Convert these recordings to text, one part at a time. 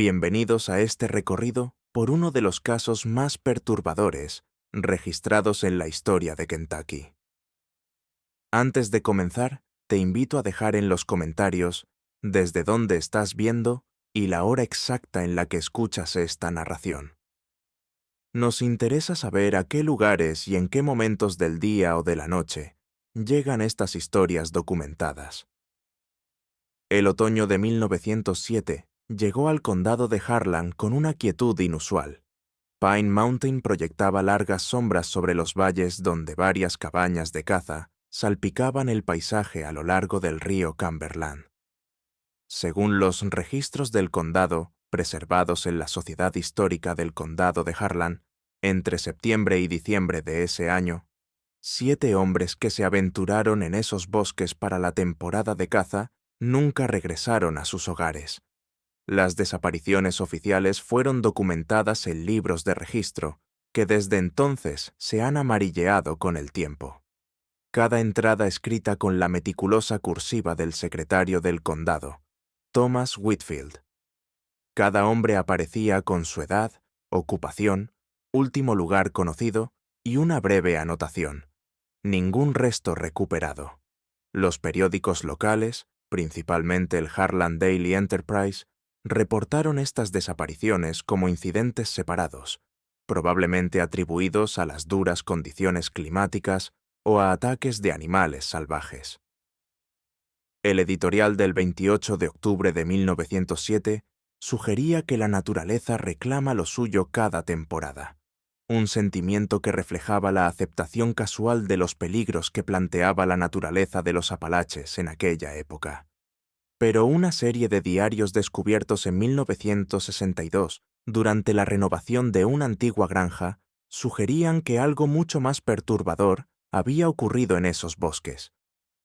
Bienvenidos a este recorrido por uno de los casos más perturbadores registrados en la historia de Kentucky. Antes de comenzar, te invito a dejar en los comentarios desde dónde estás viendo y la hora exacta en la que escuchas esta narración. Nos interesa saber a qué lugares y en qué momentos del día o de la noche llegan estas historias documentadas. El otoño de 1907 llegó al condado de Harlan con una quietud inusual. Pine Mountain proyectaba largas sombras sobre los valles donde varias cabañas de caza salpicaban el paisaje a lo largo del río Cumberland. Según los registros del condado, preservados en la Sociedad Histórica del Condado de Harlan, entre septiembre y diciembre de ese año, 7 hombres que se aventuraron en esos bosques para la temporada de caza nunca regresaron a sus hogares. Las desapariciones oficiales fueron documentadas en libros de registro, que desde entonces se han amarilleado con el tiempo. Cada entrada escrita con la meticulosa cursiva del secretario del condado, Thomas Whitfield. Cada hombre aparecía con su edad, ocupación, último lugar conocido y una breve anotación. Ningún resto recuperado. Los periódicos locales, principalmente el Harlan Daily Enterprise, reportaron estas desapariciones como incidentes separados, probablemente atribuidos a las duras condiciones climáticas o a ataques de animales salvajes. El editorial del 28 de octubre de 1907 sugería que la naturaleza reclama lo suyo cada temporada, un sentimiento que reflejaba la aceptación casual de los peligros que planteaba la naturaleza de los Apalaches en aquella época. Pero una serie de diarios descubiertos en 1962, durante la renovación de una antigua granja, sugerían que algo mucho más perturbador había ocurrido en esos bosques.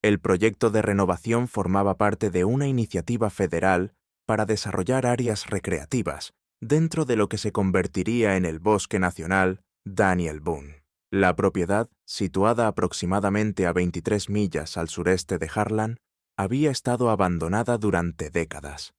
El proyecto de renovación formaba parte de una iniciativa federal para desarrollar áreas recreativas dentro de lo que se convertiría en el Bosque Nacional Daniel Boone. La propiedad, situada aproximadamente a 23 millas al sureste de Harlan, había estado abandonada durante décadas.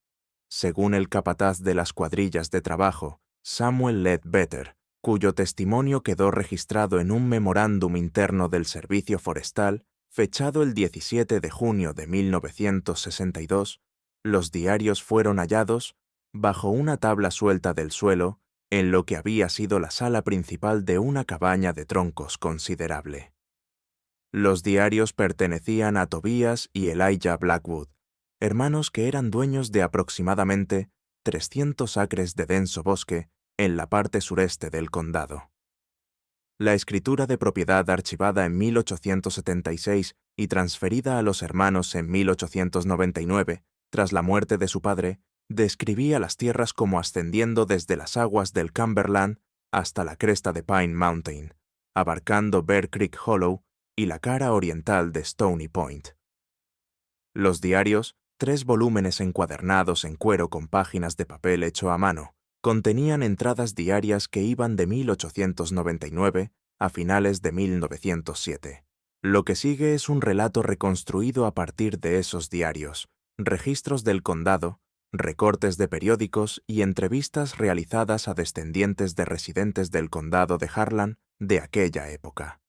Según el capataz de las cuadrillas de trabajo, Samuel Ledbetter, cuyo testimonio quedó registrado en un memorándum interno del Servicio Forestal, fechado el 17 de junio de 1962, los diarios fueron hallados bajo una tabla suelta del suelo en lo que había sido la sala principal de una cabaña de troncos considerable. Los diarios pertenecían a Tobias y Elijah Blackwood, hermanos que eran dueños de aproximadamente 300 acres de denso bosque en la parte sureste del condado. La escritura de propiedad archivada en 1876 y transferida a los hermanos en 1899, tras la muerte de su padre, describía las tierras como ascendiendo desde las aguas del Cumberland hasta la cresta de Pine Mountain, abarcando Bear Creek Hollow y la cara oriental de Stony Point. Los diarios, 3 volúmenes encuadernados en cuero con páginas de papel hecho a mano, contenían entradas diarias que iban de 1899 a finales de 1907. Lo que sigue es un relato reconstruido a partir de esos diarios, registros del condado, recortes de periódicos y entrevistas realizadas a descendientes de residentes del condado de Harlan de aquella época.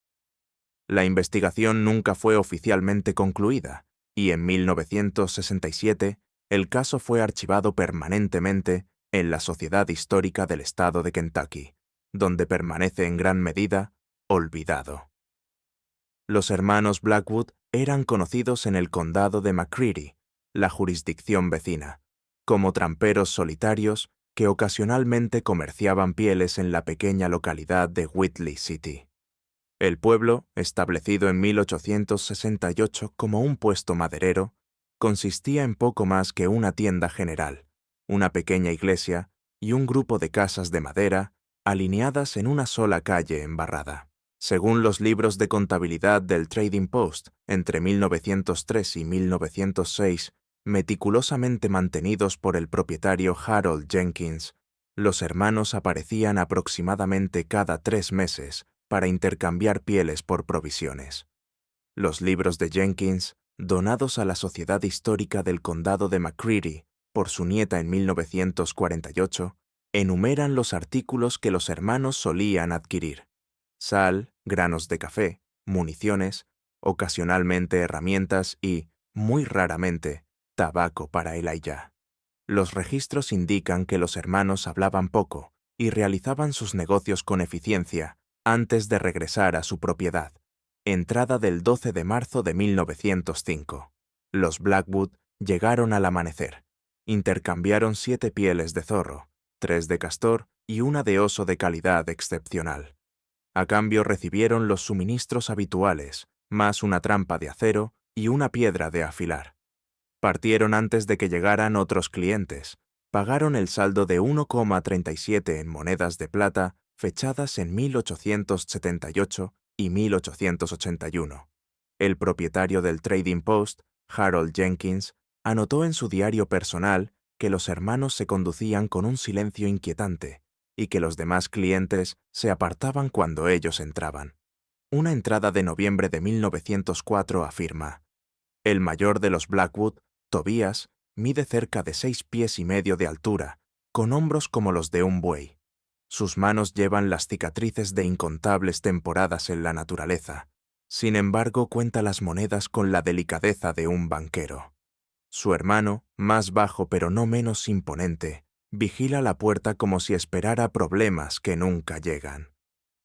La investigación nunca fue oficialmente concluida, y en 1967 el caso fue archivado permanentemente en la Sociedad Histórica del Estado de Kentucky, donde permanece en gran medida olvidado. Los hermanos Blackwood eran conocidos en el condado de McCreary, la jurisdicción vecina, como tramperos solitarios que ocasionalmente comerciaban pieles en la pequeña localidad de Whitley City. El pueblo, establecido en 1868 como un puesto maderero, consistía en poco más que una tienda general, una pequeña iglesia y un grupo de casas de madera alineadas en una sola calle embarrada. Según los libros de contabilidad del Trading Post, entre 1903 y 1906, meticulosamente mantenidos por el propietario Harold Jenkins, los hermanos aparecían aproximadamente cada 3 meses para intercambiar pieles por provisiones. Los libros de Jenkins, donados a la Sociedad Histórica del Condado de McCreary, por su nieta en 1948, enumeran los artículos que los hermanos solían adquirir: sal, granos de café, municiones, ocasionalmente herramientas y, muy raramente, tabaco para el Elijah. Los registros indican que los hermanos hablaban poco y realizaban sus negocios con eficiencia antes de regresar a su propiedad, entrada del 12 de marzo de 1905. Los Blackwood llegaron al amanecer. Intercambiaron 7 pieles de zorro, 3 de castor y una de oso de calidad excepcional. A cambio recibieron los suministros habituales, más una trampa de acero y una piedra de afilar. Partieron antes de que llegaran otros clientes. Pagaron el saldo de 1,37 en monedas de plata fechadas en 1878 y 1881. El propietario del Trading Post, Harold Jenkins, anotó en su diario personal que los hermanos se conducían con un silencio inquietante y que los demás clientes se apartaban cuando ellos entraban. Una entrada de noviembre de 1904 afirma: el mayor de los Blackwood, Tobías, mide cerca de 6 pies y medio de altura, con hombros como los de un buey. Sus manos llevan las cicatrices de incontables temporadas en la naturaleza. Sin embargo, cuenta las monedas con la delicadeza de un banquero. Su hermano, más bajo pero no menos imponente, vigila la puerta como si esperara problemas que nunca llegan.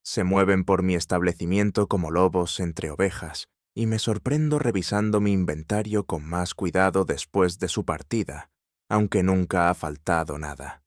Se mueven por mi establecimiento como lobos entre ovejas, y me sorprendo revisando mi inventario con más cuidado después de su partida, aunque nunca ha faltado nada.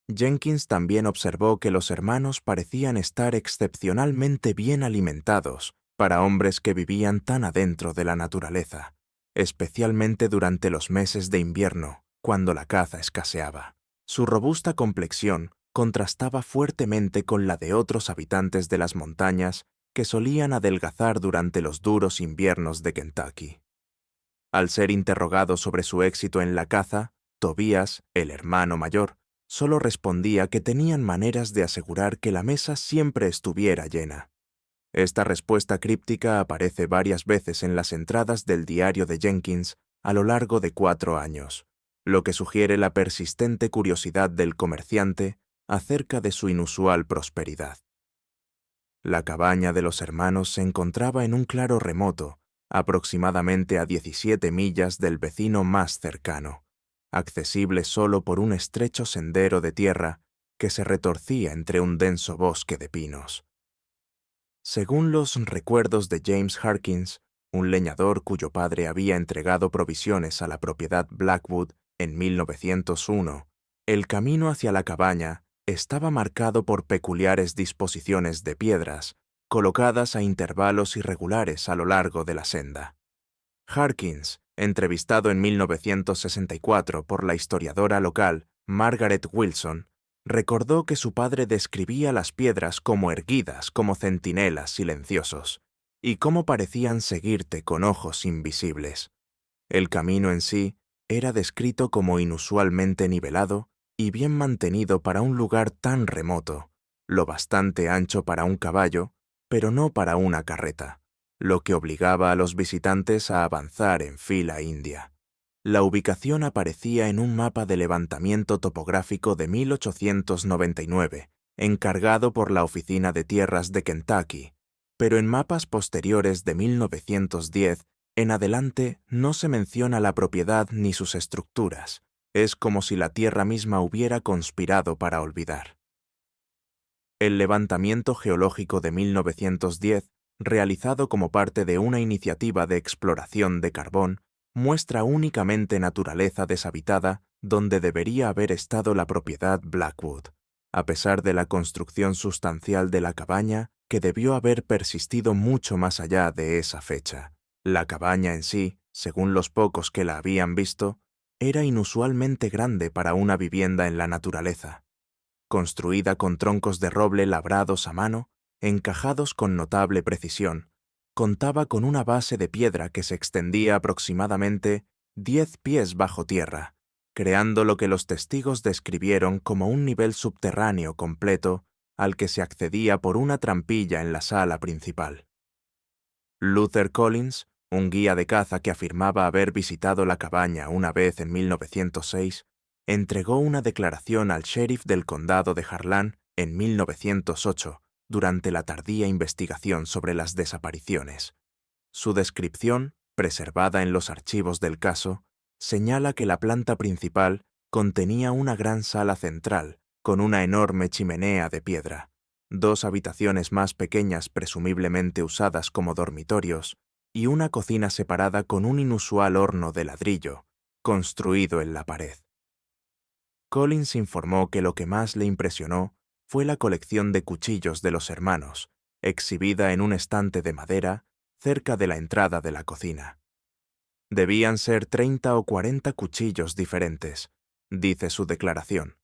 Jenkins también observó que los hermanos parecían estar excepcionalmente bien alimentados para hombres que vivían tan adentro de la naturaleza, especialmente durante los meses de invierno, cuando la caza escaseaba. Su robusta complexión contrastaba fuertemente con la de otros habitantes de las montañas que solían adelgazar durante los duros inviernos de Kentucky. Al ser interrogado sobre su éxito en la caza, Tobías, el hermano mayor, solo respondía que tenían maneras de asegurar que la mesa siempre estuviera llena. Esta respuesta críptica aparece varias veces en las entradas del diario de Jenkins a lo largo de 4 años, lo que sugiere la persistente curiosidad del comerciante acerca de su inusual prosperidad. La cabaña de los hermanos se encontraba en un claro remoto, aproximadamente a 17 millas del vecino más cercano, accesible solo por un estrecho sendero de tierra que se retorcía entre un denso bosque de pinos. Según los recuerdos de James Harkins, un leñador cuyo padre había entregado provisiones a la propiedad Blackwood en 1901, el camino hacia la cabaña estaba marcado por peculiares disposiciones de piedras, colocadas a intervalos irregulares a lo largo de la senda. Harkins, entrevistado en 1964 por la historiadora local Margaret Wilson, recordó que su padre describía las piedras como erguidas como centinelas silenciosos, y cómo parecían seguirte con ojos invisibles. El camino en sí era descrito como inusualmente nivelado y bien mantenido para un lugar tan remoto, lo bastante ancho para un caballo, pero no para una carreta, lo que obligaba a los visitantes a avanzar en fila india. La ubicación aparecía en un mapa de levantamiento topográfico de 1899, encargado por la Oficina de Tierras de Kentucky, pero en mapas posteriores de 1910 en adelante no se menciona la propiedad ni sus estructuras. Es como si la tierra misma hubiera conspirado para olvidar. El levantamiento geológico de 1910, realizado como parte de una iniciativa de exploración de carbón, muestra únicamente naturaleza deshabitada donde debería haber estado la propiedad Blackwood, a pesar de la construcción sustancial de la cabaña que debió haber persistido mucho más allá de esa fecha. La cabaña en sí, según los pocos que la habían visto, era inusualmente grande para una vivienda en la naturaleza. Construida con troncos de roble labrados a mano, encajados con notable precisión, contaba con una base de piedra que se extendía aproximadamente 10 pies bajo tierra, creando lo que los testigos describieron como un nivel subterráneo completo al que se accedía por una trampilla en la sala principal. Luther Collins, un guía de caza que afirmaba haber visitado la cabaña una vez en 1906, entregó una declaración al sheriff del condado de Harlan en 1908 durante la tardía investigación sobre las desapariciones. Su descripción, preservada en los archivos del caso, señala que la planta principal contenía una gran sala central con una enorme chimenea de piedra, 2 habitaciones más pequeñas presumiblemente usadas como dormitorios y una cocina separada con un inusual horno de ladrillo, construido en la pared. Collins informó que lo que más le impresionó fue la colección de cuchillos de los hermanos, exhibida en un estante de madera cerca de la entrada de la cocina. Debían ser 30 o 40 cuchillos diferentes, dice su declaración.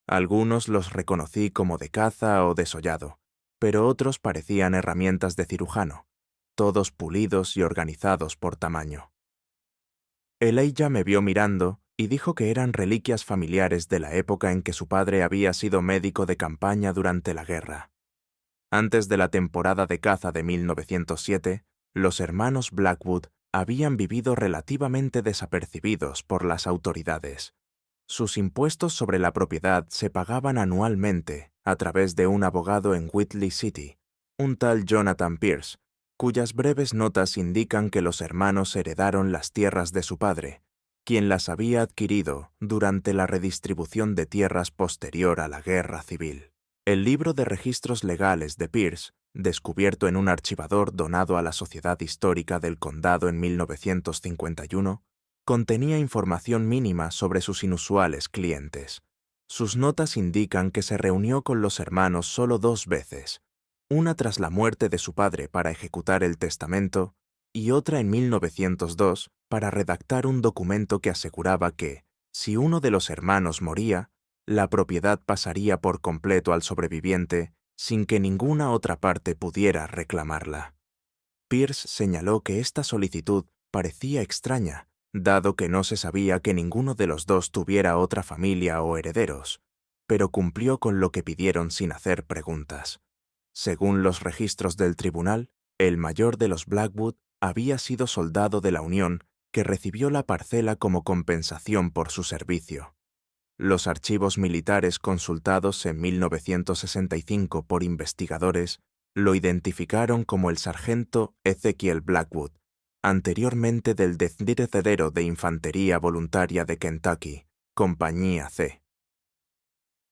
Algunos los reconocí como de caza o desollado, pero otros parecían herramientas de cirujano, todos pulidos y organizados por tamaño. Elijah me vio mirando y dijo que eran reliquias familiares de la época en que su padre había sido médico de campaña durante la guerra. Antes de la temporada de caza de 1907, los hermanos Blackwood habían vivido relativamente desapercibidos por las autoridades. Sus impuestos sobre la propiedad se pagaban anualmente a través de un abogado en Whitley City, un tal Jonathan Pierce, cuyas breves notas indican que los hermanos heredaron las tierras de su padre, quien las había adquirido durante la redistribución de tierras posterior a la Guerra Civil. El libro de registros legales de Pierce, descubierto en un archivador donado a la Sociedad Histórica del Condado en 1951, contenía información mínima sobre sus inusuales clientes. Sus notas indican que se reunió con los hermanos solo 2 veces, una tras la muerte de su padre para ejecutar el testamento y otra en 1902 para redactar un documento que aseguraba que, si uno de los hermanos moría, la propiedad pasaría por completo al sobreviviente sin que ninguna otra parte pudiera reclamarla. Pierce señaló que esta solicitud parecía extraña, dado que no se sabía que ninguno de los dos tuviera otra familia o herederos, pero cumplió con lo que pidieron sin hacer preguntas. Según los registros del tribunal, el mayor de los Blackwood había sido soldado de la Unión que recibió la parcela como compensación por su servicio. Los archivos militares consultados en 1965 por investigadores lo identificaron como el sargento Ezekiel Blackwood, anteriormente del 10º Heredero de Infantería Voluntaria de Kentucky, Compañía C.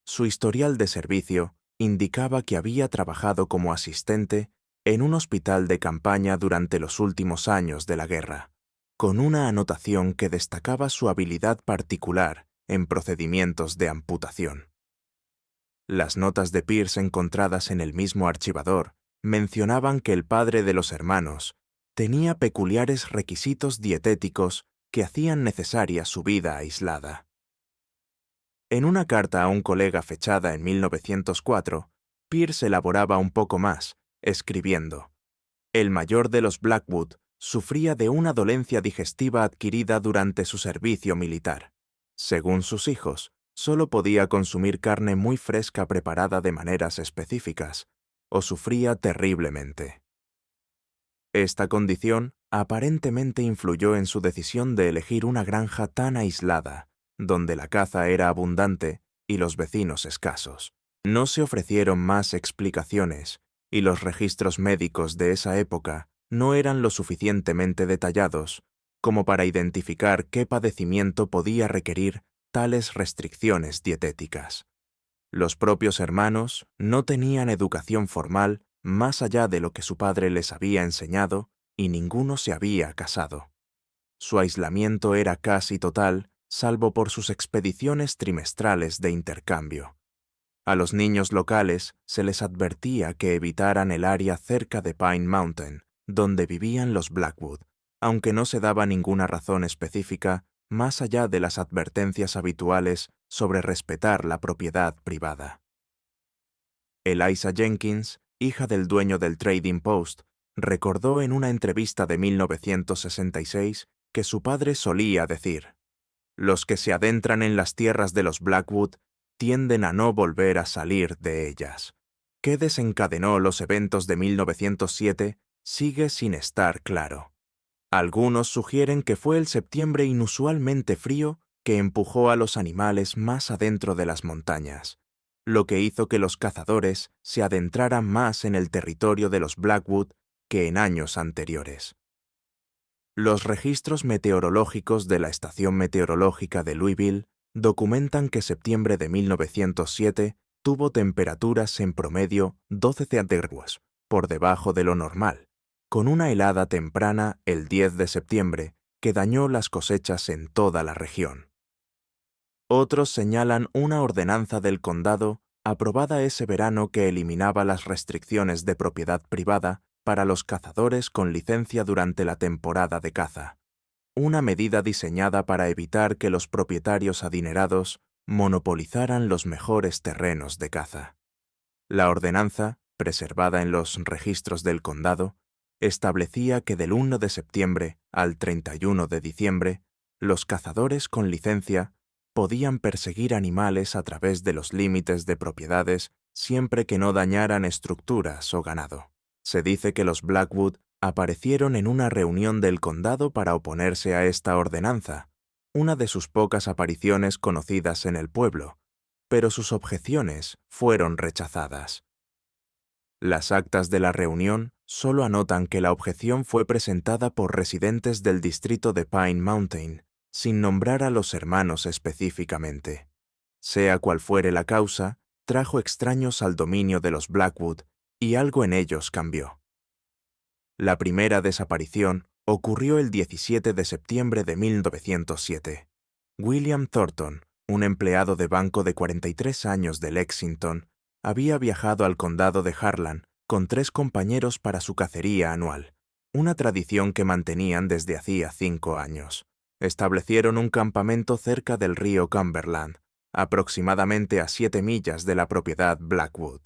Su historial de servicio indicaba que había trabajado como asistente en un hospital de campaña durante los últimos años de la guerra, con una anotación que destacaba su habilidad particular en procedimientos de amputación. Las notas de Pierce encontradas en el mismo archivador mencionaban que el padre de los hermanos tenía peculiares requisitos dietéticos que hacían necesaria su vida aislada. En una carta a un colega fechada en 1904, Pierce elaboraba un poco más, escribiendo: «El mayor de los Blackwood sufría de una dolencia digestiva adquirida durante su servicio militar. Según sus hijos, solo podía consumir carne muy fresca preparada de maneras específicas, o sufría terriblemente». Esta condición aparentemente influyó en su decisión de elegir una granja tan aislada, donde la caza era abundante y los vecinos escasos. No se ofrecieron más explicaciones, y los registros médicos de esa época no eran lo suficientemente detallados como para identificar qué padecimiento podía requerir tales restricciones dietéticas. Los propios hermanos no tenían educación formal más allá de lo que su padre les había enseñado y ninguno se había casado. Su aislamiento era casi total, salvo por sus expediciones trimestrales de intercambio. A los niños locales se les advertía que evitaran el área cerca de Pine Mountain, donde vivían los Blackwood, aunque no se daba ninguna razón específica más allá de las advertencias habituales sobre respetar la propiedad privada. Eliza Jenkins, hija del dueño del Trading Post, recordó en una entrevista de 1966 que su padre solía decir: «Los que se adentran en las tierras de los Blackwood tienden a no volver a salir de ellas». ¿Qué desencadenó los eventos de 1907? Sigue sin estar claro. Algunos sugieren que fue el septiembre inusualmente frío que empujó a los animales más adentro de las montañas, lo que hizo que los cazadores se adentraran más en el territorio de los Blackwood que en años anteriores. Los registros meteorológicos de la Estación Meteorológica de Louisville documentan que septiembre de 1907 tuvo temperaturas en promedio 12 °C por debajo de lo normal, con una helada temprana el 10 de septiembre que dañó las cosechas en toda la región. Otros señalan una ordenanza del condado aprobada ese verano que eliminaba las restricciones de propiedad privada para los cazadores con licencia durante la temporada de caza, una medida diseñada para evitar que los propietarios adinerados monopolizaran los mejores terrenos de caza. La ordenanza, preservada en los registros del condado, establecía que del 1 de septiembre al 31 de diciembre, los cazadores con licencia podían perseguir animales a través de los límites de propiedades siempre que no dañaran estructuras o ganado. Se dice que los Blackwood aparecieron en una reunión del condado para oponerse a esta ordenanza, una de sus pocas apariciones conocidas en el pueblo, pero sus objeciones fueron rechazadas. Las actas de la reunión solo anotan que la objeción fue presentada por residentes del distrito de Pine Mountain, sin nombrar a los hermanos específicamente. Sea cual fuere la causa, trajo extraños al dominio de los Blackwood y algo en ellos cambió. La primera desaparición ocurrió el 17 de septiembre de 1907. William Thornton, un empleado de banco de 43 años de Lexington, había viajado al condado de Harlan con 3 compañeros para su cacería anual, una tradición que mantenían desde hacía 5 años. Establecieron un campamento cerca del río Cumberland, aproximadamente a 7 millas de la propiedad Blackwood.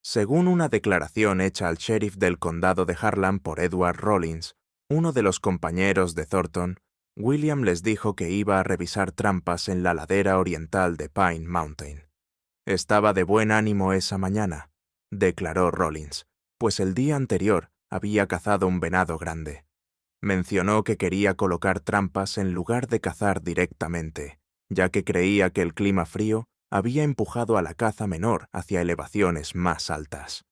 Según una declaración hecha al sheriff del condado de Harlan por Edward Rollins, uno de los compañeros de Thornton, William les dijo que iba a revisar trampas en la ladera oriental de Pine Mountain. Estaba de buen ánimo esa mañana, declaró Rollins, pues el día anterior había cazado un venado grande. Mencionó que quería colocar trampas en lugar de cazar directamente, ya que creía que el clima frío había empujado a la caza menor hacia elevaciones más altas.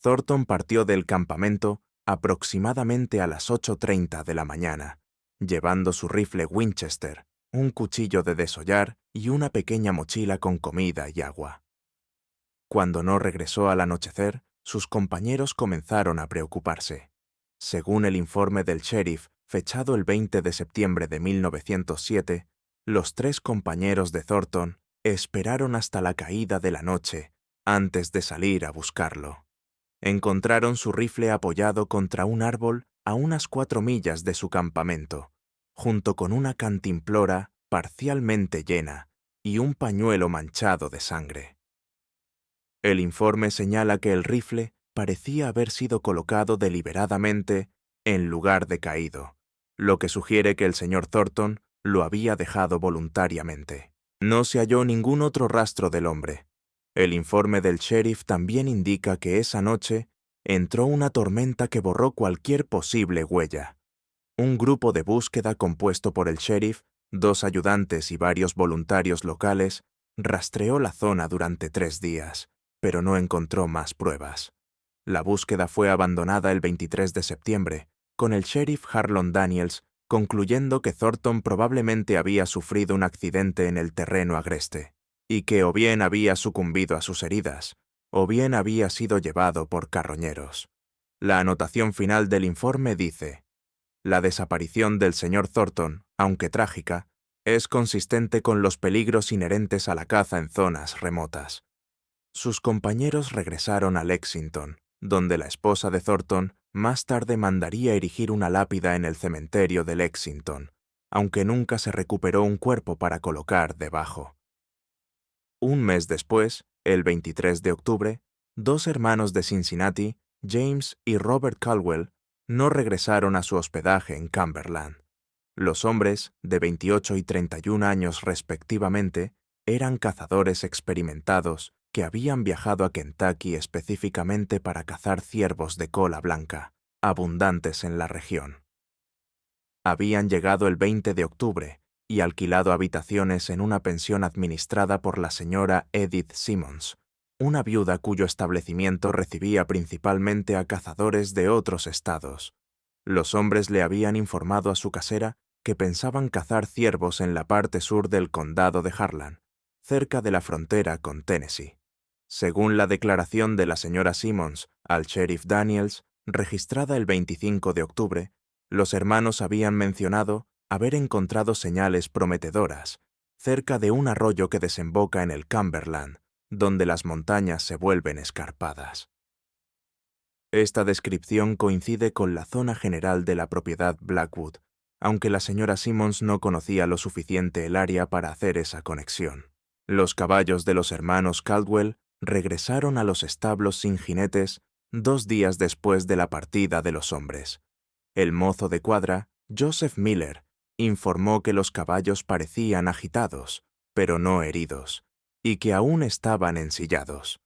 Thornton partió del campamento aproximadamente a las 8:30 de la mañana, llevando su rifle Winchester, un cuchillo de desollar y una pequeña mochila con comida y agua. Cuando no regresó al anochecer, sus compañeros comenzaron a preocuparse. Según el informe del sheriff, fechado el 20 de septiembre de 1907, los 3 compañeros de Thornton esperaron hasta la caída de la noche antes de salir a buscarlo. Encontraron su rifle apoyado contra un árbol a unas 4 millas de su campamento, junto con una cantimplora parcialmente llena y un pañuelo manchado de sangre. El informe señala que el rifle parecía haber sido colocado deliberadamente en lugar de caído, lo que sugiere que el señor Thornton lo había dejado voluntariamente. No se halló ningún otro rastro del hombre. El informe del sheriff también indica que esa noche entró una tormenta que borró cualquier posible huella. Un grupo de búsqueda compuesto por el sheriff, 2 ayudantes y varios voluntarios locales rastreó la zona durante 3 días, pero no encontró más pruebas. La búsqueda fue abandonada el 23 de septiembre, con el sheriff Harlon Daniels concluyendo que Thornton probablemente había sufrido un accidente en el terreno agreste, y que o bien había sucumbido a sus heridas, o bien había sido llevado por carroñeros. La anotación final del informe dice: la desaparición del señor Thornton, aunque trágica, es consistente con los peligros inherentes a la caza en zonas remotas. Sus compañeros regresaron a Lexington, donde la esposa de Thornton más tarde mandaría erigir una lápida en el cementerio de Lexington, aunque nunca se recuperó un cuerpo para colocar debajo. Un mes después, el 23 de octubre, 2 hermanos de Cincinnati, James y Robert Caldwell, no regresaron a su hospedaje en Cumberland. Los hombres, de 28 y 31 años respectivamente, eran cazadores experimentados que habían viajado a Kentucky específicamente para cazar ciervos de cola blanca, abundantes en la región. Habían llegado el 20 de octubre y alquilado habitaciones en una pensión administrada por la señora Edith Simmons, una viuda cuyo establecimiento recibía principalmente a cazadores de otros estados. Los hombres le habían informado a su casera que pensaban cazar ciervos en la parte sur del condado de Harlan, cerca de la frontera con Tennessee. Según la declaración de la señora Simmons al sheriff Daniels, registrada el 25 de octubre, los hermanos habían mencionado haber encontrado señales prometedoras cerca de un arroyo que desemboca en el Cumberland, donde las montañas se vuelven escarpadas. Esta descripción coincide con la zona general de la propiedad Blackwood, aunque la señora Simmons no conocía lo suficiente el área para hacer esa conexión. Los caballos de los hermanos Caldwell regresaron a los establos sin jinetes 2 días después de la partida de los hombres. El mozo de cuadra, Joseph Miller, informó que los caballos parecían agitados, pero no heridos, y que aún estaban ensillados.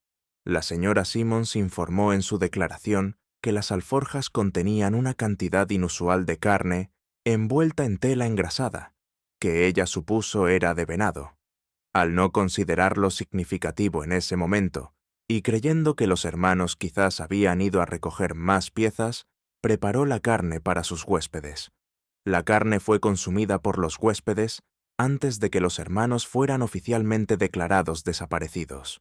La señora Simmons informó en su declaración que las alforjas contenían una cantidad inusual de carne envuelta en tela engrasada, que ella supuso era de venado. Al no considerarlo significativo en ese momento, y creyendo que los hermanos quizás habían ido a recoger más piezas, preparó la carne para sus huéspedes. La carne fue consumida por los huéspedes antes de que los hermanos fueran oficialmente declarados desaparecidos.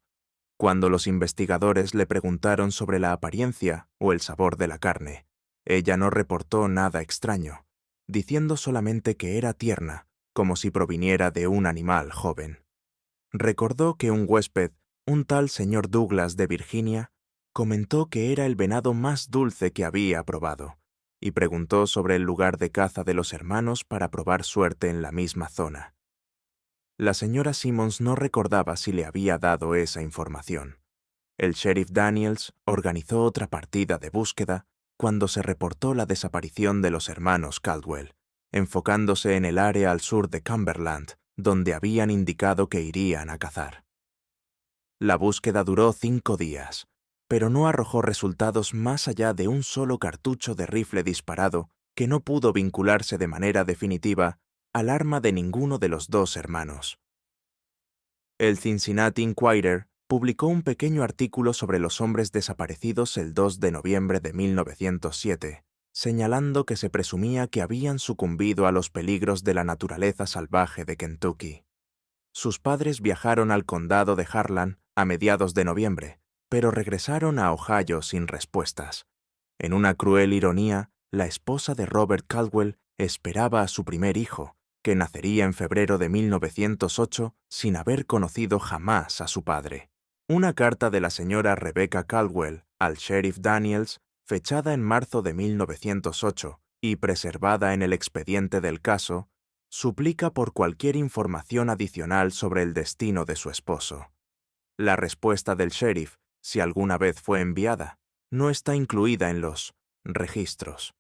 Cuando los investigadores le preguntaron sobre la apariencia o el sabor de la carne, ella no reportó nada extraño, diciendo solamente que era tierna, como si proviniera de un animal joven. Recordó que un huésped, un tal señor Douglas de Virginia, comentó que era el venado más dulce que había probado, y preguntó sobre el lugar de caza de los hermanos para probar suerte en la misma zona. La señora Simmons no recordaba si le había dado esa información. El sheriff Daniels organizó otra partida de búsqueda cuando se reportó la desaparición de los hermanos Caldwell, enfocándose en el área al sur de Cumberland, donde habían indicado que irían a cazar. La búsqueda duró 5 días, pero no arrojó resultados más allá de un solo cartucho de rifle disparado que no pudo vincularse de manera definitiva al arma de ninguno de los 2 hermanos. El Cincinnati Enquirer publicó un pequeño artículo sobre los hombres desaparecidos el 2 de noviembre de 1907, señalando que se presumía que habían sucumbido a los peligros de la naturaleza salvaje de Kentucky. Sus padres viajaron al condado de Harlan a mediados de noviembre, pero regresaron a Ohio sin respuestas. En una cruel ironía, la esposa de Robert Caldwell esperaba a su primer hijo, que nacería en febrero de 1908 sin haber conocido jamás a su padre. Una carta de la señora Rebecca Caldwell al sheriff Daniels, fechada en marzo de 1908 y preservada en el expediente del caso, suplica por cualquier información adicional sobre el destino de su esposo. La respuesta del sheriff, si alguna vez fue enviada, no está incluida en los registros.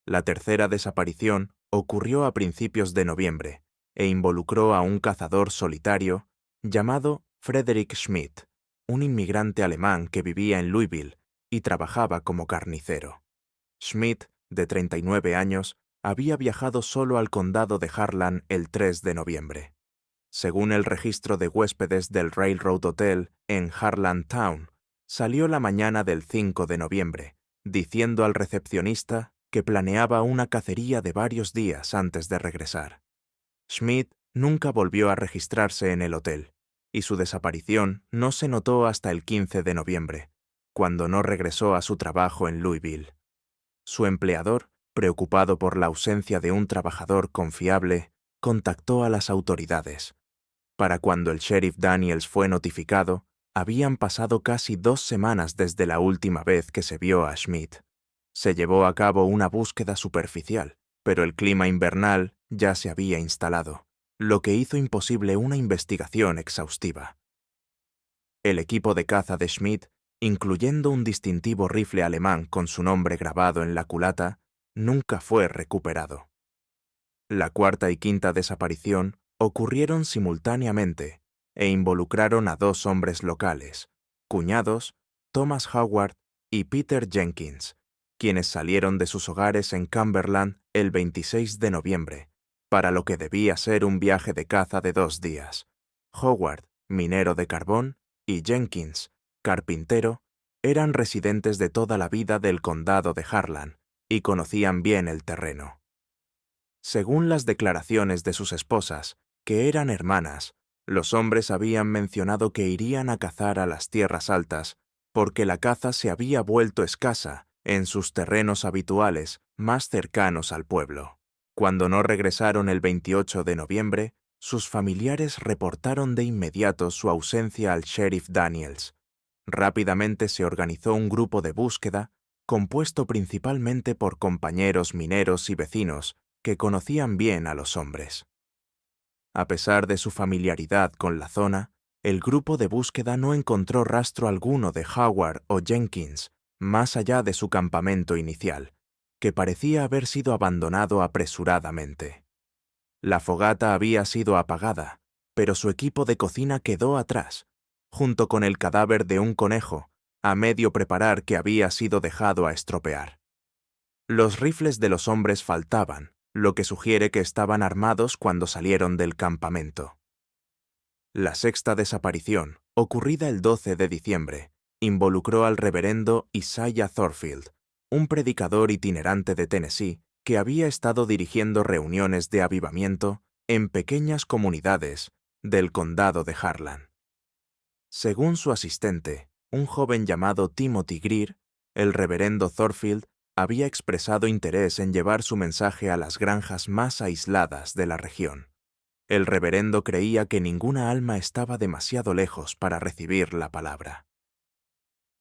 La tercera desaparición ocurrió a principios de noviembre e involucró a un cazador solitario llamado Frederick Schmidt, un inmigrante alemán que vivía en Louisville y trabajaba como carnicero. Schmidt, de 39 años, había viajado solo al condado de Harlan el 3 de noviembre. Según el registro de huéspedes del Railroad Hotel en Harlan Town, salió la mañana del 5 de noviembre, diciendo al recepcionista que planeaba una cacería de varios días antes de regresar. Schmidt nunca volvió a registrarse en el hotel, y su desaparición no se notó hasta el 15 de noviembre, cuando no regresó a su trabajo en Louisville. Su empleador, preocupado por la ausencia de un trabajador confiable, contactó a las autoridades. Para cuando el sheriff Daniels fue notificado, habían pasado casi 2 semanas desde la última vez que se vio a Schmidt. Se llevó a cabo una búsqueda superficial, pero el clima invernal ya se había instalado, lo que hizo imposible una investigación exhaustiva. El equipo de caza de Schmidt, incluyendo un distintivo rifle alemán con su nombre grabado en la culata, nunca fue recuperado. La cuarta y quinta desaparición ocurrieron simultáneamente e involucraron a 2 hombres locales, cuñados, Thomas Howard y Peter Jenkins, quienes salieron de sus hogares en Cumberland el 26 de noviembre, para lo que debía ser un viaje de caza de 2 días. Howard, minero de carbón, y Jenkins, carpintero, eran residentes de toda la vida del condado de Harlan y conocían bien el terreno. Según las declaraciones de sus esposas, que eran hermanas, los hombres habían mencionado que irían a cazar a las tierras altas porque la caza se había vuelto escasa en sus terrenos habituales más cercanos al pueblo. Cuando no regresaron el 28 de noviembre, sus familiares reportaron de inmediato su ausencia al sheriff Daniels. Rápidamente se organizó un grupo de búsqueda compuesto principalmente por compañeros mineros y vecinos que conocían bien a los hombres. A pesar de su familiaridad con la zona, el grupo de búsqueda no encontró rastro alguno de Howard o Jenkins más allá de su campamento inicial, que parecía haber sido abandonado apresuradamente. La fogata había sido apagada, pero su equipo de cocina quedó atrás, junto con el cadáver de un conejo, a medio preparar que había sido dejado a estropear. Los rifles de los hombres faltaban, lo que sugiere que estaban armados cuando salieron del campamento. La sexta desaparición, ocurrida el 12 de diciembre, involucró al reverendo Isaiah Thorfield, un predicador itinerante de Tennessee que había estado dirigiendo reuniones de avivamiento en pequeñas comunidades del condado de Harlan. Según su asistente, un joven llamado Timothy Greer, el reverendo Thorfield había expresado interés en llevar su mensaje a las granjas más aisladas de la región. El reverendo creía que ninguna alma estaba demasiado lejos para recibir la palabra.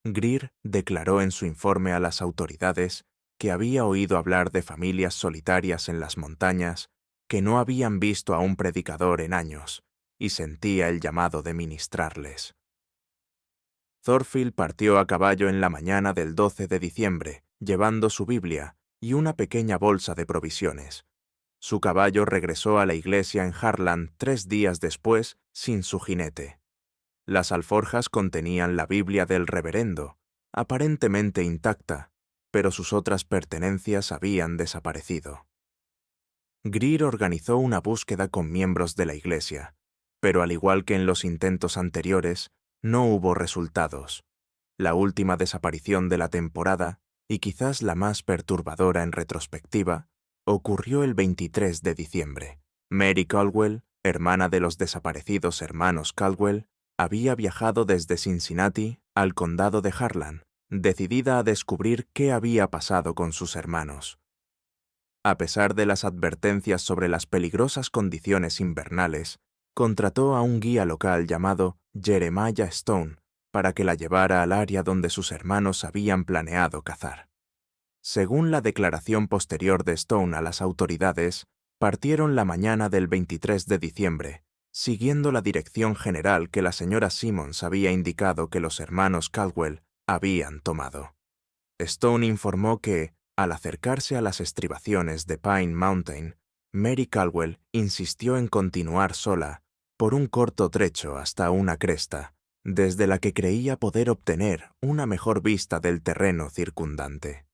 Greer declaró en su informe a las autoridades que había oído hablar de familias solitarias en las montañas que no habían visto a un predicador en años y sentía el llamado de ministrarles. Thorfield partió a caballo en la mañana del 12 de diciembre, llevando su Biblia y una pequeña bolsa de provisiones. Su caballo regresó a la iglesia en Harlan 3 días después sin su jinete. Las alforjas contenían la Biblia del reverendo, aparentemente intacta, pero sus otras pertenencias habían desaparecido. Greer organizó una búsqueda con miembros de la iglesia, pero al igual que en los intentos anteriores, no hubo resultados. La última desaparición de la temporada, y quizás la más perturbadora en retrospectiva, ocurrió el 23 de diciembre. Mary Caldwell, hermana de los desaparecidos hermanos Caldwell, había viajado desde Cincinnati al condado de Harlan, decidida a descubrir qué había pasado con sus hermanos. A pesar de las advertencias sobre las peligrosas condiciones invernales, contrató a un guía local llamado Jeremiah Stone para que la llevara al área donde sus hermanos habían planeado cazar. Según la declaración posterior de Stone a las autoridades, partieron la mañana del 23 de diciembre, siguiendo la dirección general que la señora Simmons había indicado que los hermanos Caldwell habían tomado. Stone informó que, al acercarse a las estribaciones de Pine Mountain, Mary Caldwell insistió en continuar sola por un corto trecho hasta una cresta, desde la que creía poder obtener una mejor vista del terreno circundante.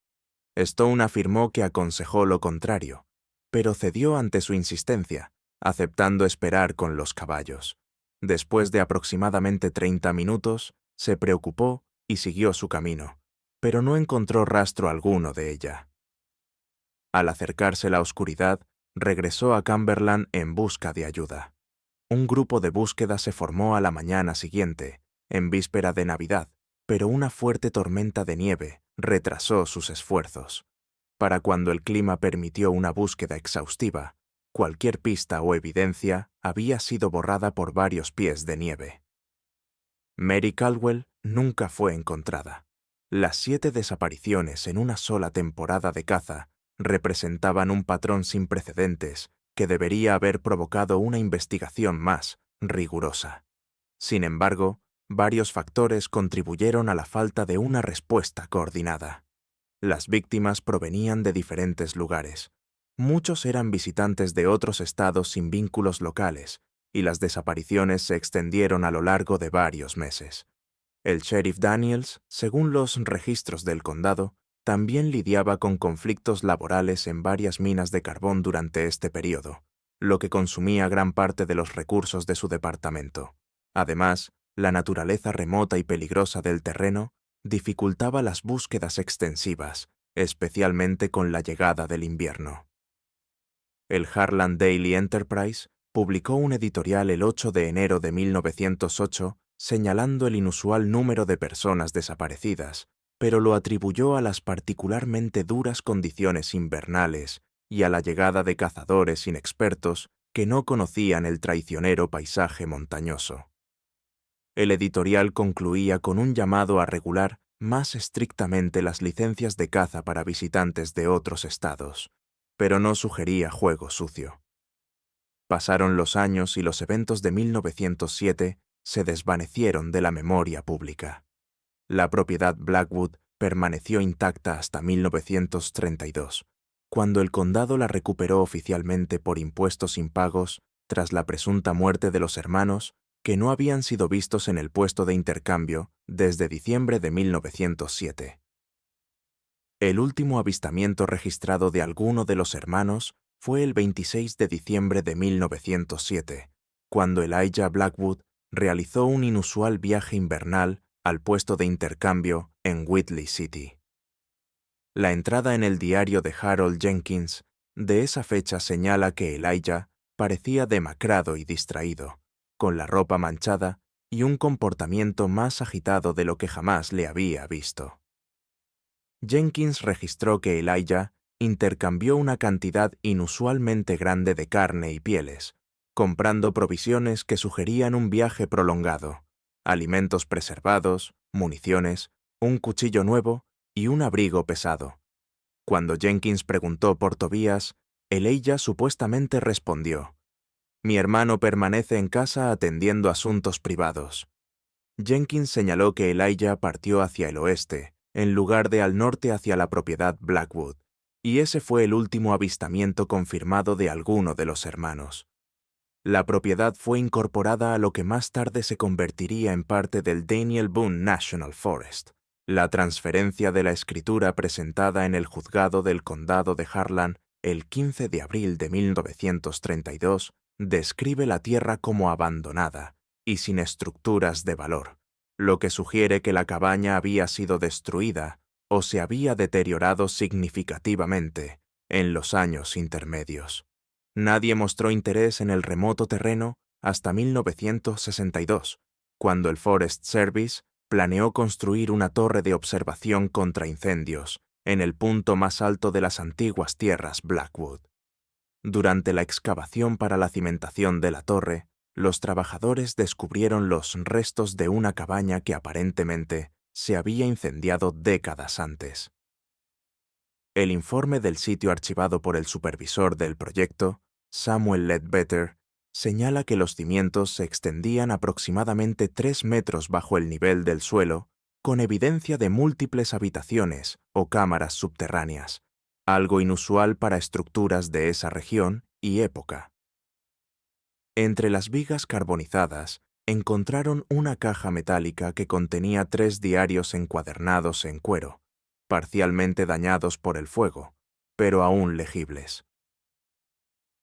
Stone afirmó que aconsejó lo contrario, pero cedió ante su insistencia, aceptando esperar con los caballos. Después de aproximadamente 30 minutos, se preocupó y siguió su camino, pero no encontró rastro alguno de ella. Al acercarse la oscuridad, regresó a Cumberland en busca de ayuda. Un grupo de búsqueda se formó a la mañana siguiente, en víspera de Navidad, pero una fuerte tormenta de nieve retrasó sus esfuerzos. Para cuando el clima permitió una búsqueda exhaustiva, cualquier pista o evidencia había sido borrada por varios pies de nieve. Mary Caldwell nunca fue encontrada. Las 7 desapariciones en una sola temporada de caza representaban un patrón sin precedentes que debería haber provocado una investigación más rigurosa. Sin embargo, varios factores contribuyeron a la falta de una respuesta coordinada. Las víctimas provenían de diferentes lugares. Muchos eran visitantes de otros estados sin vínculos locales, y las desapariciones se extendieron a lo largo de varios meses. El sheriff Daniels, según los registros del condado, también lidiaba con conflictos laborales en varias minas de carbón durante este periodo, lo que consumía gran parte de los recursos de su departamento. Además, la naturaleza remota y peligrosa del terreno dificultaba las búsquedas extensivas, especialmente con la llegada del invierno. El Harlan Daily Enterprise publicó un editorial el 8 de enero de 1908 señalando el inusual número de personas desaparecidas, pero lo atribuyó a las particularmente duras condiciones invernales y a la llegada de cazadores inexpertos que no conocían el traicionero paisaje montañoso. El editorial concluía con un llamado a regular más estrictamente las licencias de caza para visitantes de otros estados, pero no sugería juego sucio. Pasaron los años y los eventos de 1907 se desvanecieron de la memoria pública. La propiedad Blackwood permaneció intacta hasta 1932, cuando el condado la recuperó oficialmente por impuestos impagos tras la presunta muerte de los hermanos que no habían sido vistos en el puesto de intercambio desde diciembre de 1907. El último avistamiento registrado de alguno de los hermanos fue el 26 de diciembre de 1907, cuando Elijah Blackwood realizó un inusual viaje invernal al puesto de intercambio en Whitley City. La entrada en el diario de Harold Jenkins de esa fecha señala que Elijah parecía demacrado y distraído, con la ropa manchada y un comportamiento más agitado de lo que jamás le había visto. Jenkins registró que Elijah intercambió una cantidad inusualmente grande de carne y pieles, comprando provisiones que sugerían un viaje prolongado, alimentos preservados, municiones, un cuchillo nuevo y un abrigo pesado. Cuando Jenkins preguntó por Tobías, Elijah supuestamente respondió: «Mi hermano permanece en casa atendiendo asuntos privados». Jenkins señaló que Elijah partió hacia el oeste, en lugar de al norte hacia la propiedad Blackwood, y ese fue el último avistamiento confirmado de alguno de los hermanos. La propiedad fue incorporada a lo que más tarde se convertiría en parte del Daniel Boone National Forest. La transferencia de la escritura presentada en el juzgado del condado de Harlan el 15 de abril de 1932 describe la tierra como abandonada y sin estructuras de valor, lo que sugiere que la cabaña había sido destruida o se había deteriorado significativamente en los años intermedios. Nadie mostró interés en el remoto terreno hasta 1962, cuando el Forest Service planeó construir una torre de observación contra incendios en el punto más alto de las antiguas tierras Blackwood. Durante la excavación para la cimentación de la torre, los trabajadores descubrieron los restos de una cabaña que aparentemente se había incendiado décadas antes. El informe del sitio archivado por el supervisor del proyecto, Samuel Ledbetter, señala que los cimientos se extendían aproximadamente 3 metros bajo el nivel del suelo, con evidencia de múltiples habitaciones o cámaras subterráneas, algo inusual para estructuras de esa región y época. Entre las vigas carbonizadas, encontraron una caja metálica que contenía 3 diarios encuadernados en cuero, parcialmente dañados por el fuego, pero aún legibles.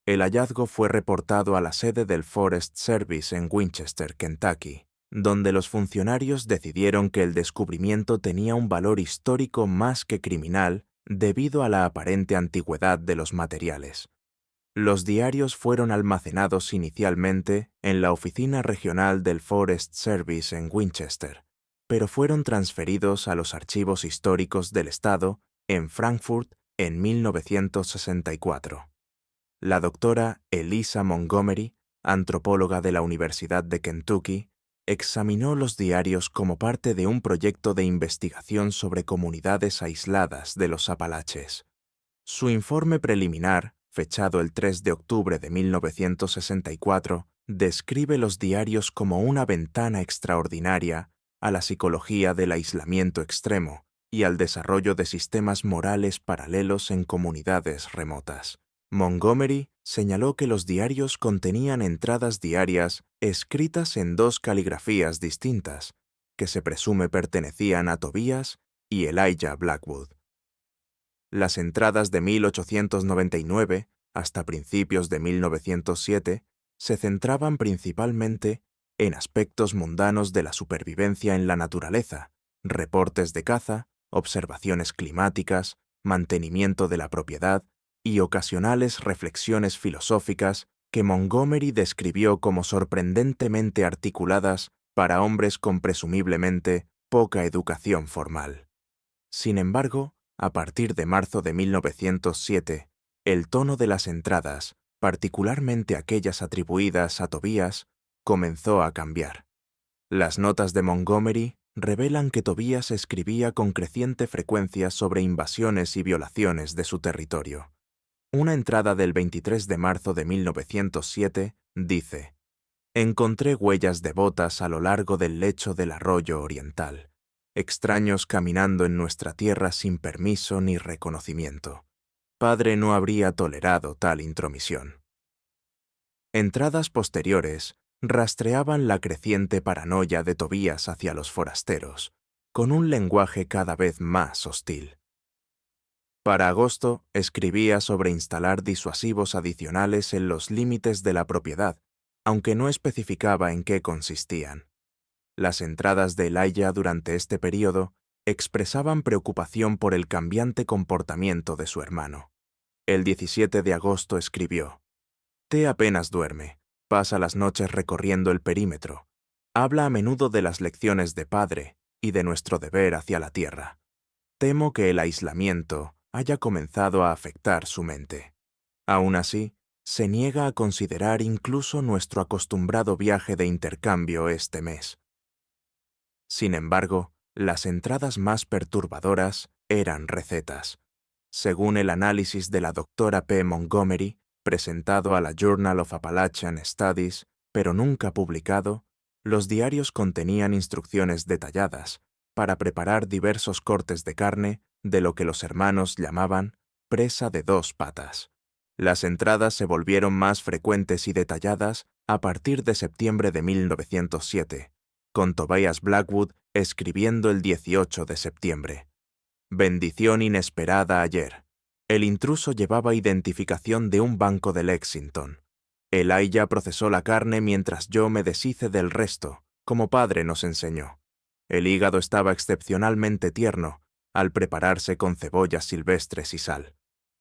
El hallazgo fue reportado a la sede del Forest Service en Winchester, Kentucky, donde los funcionarios decidieron que el descubrimiento tenía un valor histórico más que criminal debido a la aparente antigüedad de los materiales. Los diarios fueron almacenados inicialmente en la oficina regional del Forest Service en Winchester, pero fueron transferidos a los archivos históricos del estado en Frankfurt en 1964. La doctora Elisa Montgomery, antropóloga de la Universidad de Kentucky, examinó los diarios como parte de un proyecto de investigación sobre comunidades aisladas de los Apalaches. Su informe preliminar, fechado el 3 de octubre de 1964, describe los diarios como una ventana extraordinaria a la psicología del aislamiento extremo y al desarrollo de sistemas morales paralelos en comunidades remotas. Montgomery señaló que los diarios contenían entradas diarias escritas en 2 caligrafías distintas, que se presume pertenecían a Tobías y Elijah Blackwood. Las entradas de 1899 hasta principios de 1907 se centraban principalmente en aspectos mundanos de la supervivencia en la naturaleza, reportes de caza, observaciones climáticas, mantenimiento de la propiedad y ocasionales reflexiones filosóficas que Montgomery describió como sorprendentemente articuladas para hombres con presumiblemente poca educación formal. Sin embargo, a partir de marzo de 1907, el tono de las entradas, particularmente aquellas atribuidas a Tobías, comenzó a cambiar. Las notas de Montgomery revelan que Tobías escribía con creciente frecuencia sobre invasiones y violaciones de su territorio. Una entrada del 23 de marzo de 1907 dice: «Encontré huellas de botas a lo largo del lecho del arroyo oriental, extraños caminando en nuestra tierra sin permiso ni reconocimiento. Padre no habría tolerado tal intromisión». Entradas posteriores rastreaban la creciente paranoia de Tobías hacia los forasteros, con un lenguaje cada vez más hostil. Para agosto, escribía sobre instalar disuasivos adicionales en los límites de la propiedad, aunque no especificaba en qué consistían. Las entradas de Elijah durante este período expresaban preocupación por el cambiante comportamiento de su hermano. El 17 de agosto escribió: «T apenas duerme, pasa las noches recorriendo el perímetro, habla a menudo de las lecciones de padre y de nuestro deber hacia la tierra. Temo que el aislamiento haya comenzado a afectar su mente. Aún así, se niega a considerar incluso nuestro acostumbrado viaje de intercambio este mes». Sin embargo, las entradas más perturbadoras eran recetas. Según el análisis de la doctora P. Montgomery, presentado a la Journal of Appalachian Studies, pero nunca publicado, los diarios contenían instrucciones detalladas para preparar diversos cortes de carne de lo que los hermanos llamaban presa de dos patas. Las entradas se volvieron más frecuentes y detalladas a partir de septiembre de 1907, con Tobias Blackwood escribiendo el 18 de septiembre. «Bendición inesperada ayer. El intruso llevaba identificación de un banco de Lexington. Elijah procesó la carne mientras yo me deshice del resto, como padre nos enseñó. El hígado estaba excepcionalmente tierno al prepararse con cebollas silvestres y sal.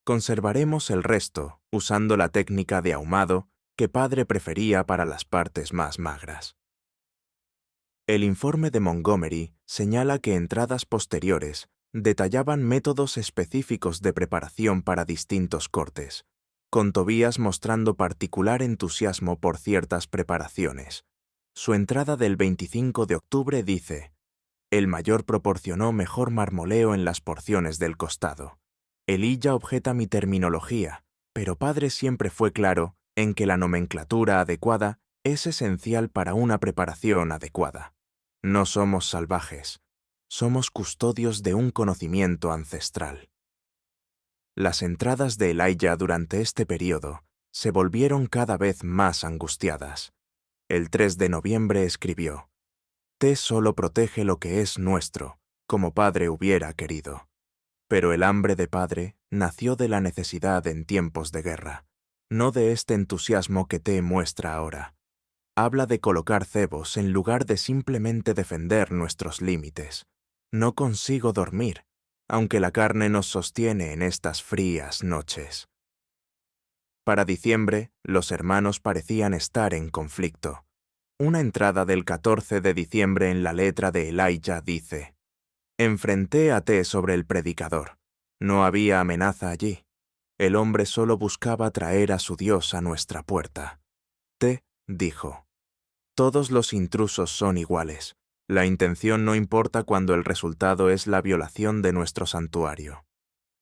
Conservaremos el resto usando la técnica de ahumado que padre prefería para las partes más magras». El informe de Montgomery señala que entradas posteriores detallaban métodos específicos de preparación para distintos cortes, con Tobías mostrando particular entusiasmo por ciertas preparaciones. Su entrada del 25 de octubre dice: «El mayor proporcionó mejor marmoleo en las porciones del costado. Elijah objeta mi terminología, pero padre siempre fue claro en que la nomenclatura adecuada es esencial para una preparación adecuada. No somos salvajes, somos custodios de un conocimiento ancestral». Las entradas de Elijah durante este período se volvieron cada vez más angustiadas. El 3 de noviembre escribió: «T solo protege lo que es nuestro, como padre hubiera querido. Pero el hambre de padre nació de la necesidad en tiempos de guerra, no de este entusiasmo que T muestra ahora. Habla de colocar cebos en lugar de simplemente defender nuestros límites. No consigo dormir, aunque la carne nos sostiene en estas frías noches». Para diciembre, los hermanos parecían estar en conflicto. Una entrada del 14 de diciembre en la letra de Elijah dice: «Enfrenté a T sobre el predicador. No había amenaza allí. El hombre solo buscaba traer a su Dios a nuestra puerta. T dijo: «Todos los intrusos son iguales. La intención no importa cuando el resultado es la violación de nuestro santuario».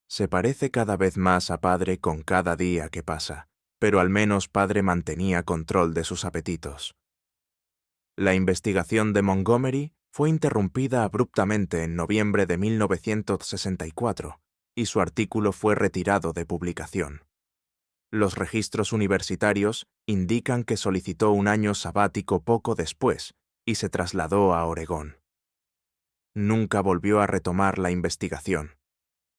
Se parece cada vez más a padre con cada día que pasa, pero al menos padre mantenía control de sus apetitos. La investigación de Montgomery fue interrumpida abruptamente en noviembre de 1964 y su artículo fue retirado de publicación. Los registros universitarios indican que solicitó un año sabático poco después y se trasladó a Oregón. Nunca volvió a retomar la investigación.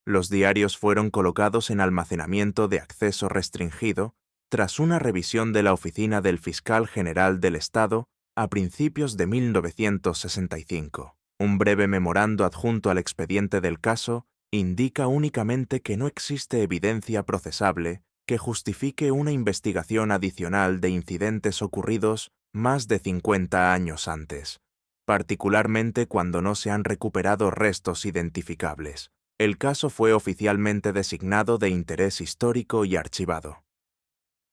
Los diarios fueron colocados en almacenamiento de acceso restringido tras una revisión de la Oficina del Fiscal General del Estado a principios de 1965. Un breve memorando adjunto al expediente del caso indica únicamente que no existe evidencia procesable que justifique una investigación adicional de incidentes ocurridos más de 50 años antes, particularmente cuando no se han recuperado restos identificables. El caso fue oficialmente designado de interés histórico y archivado.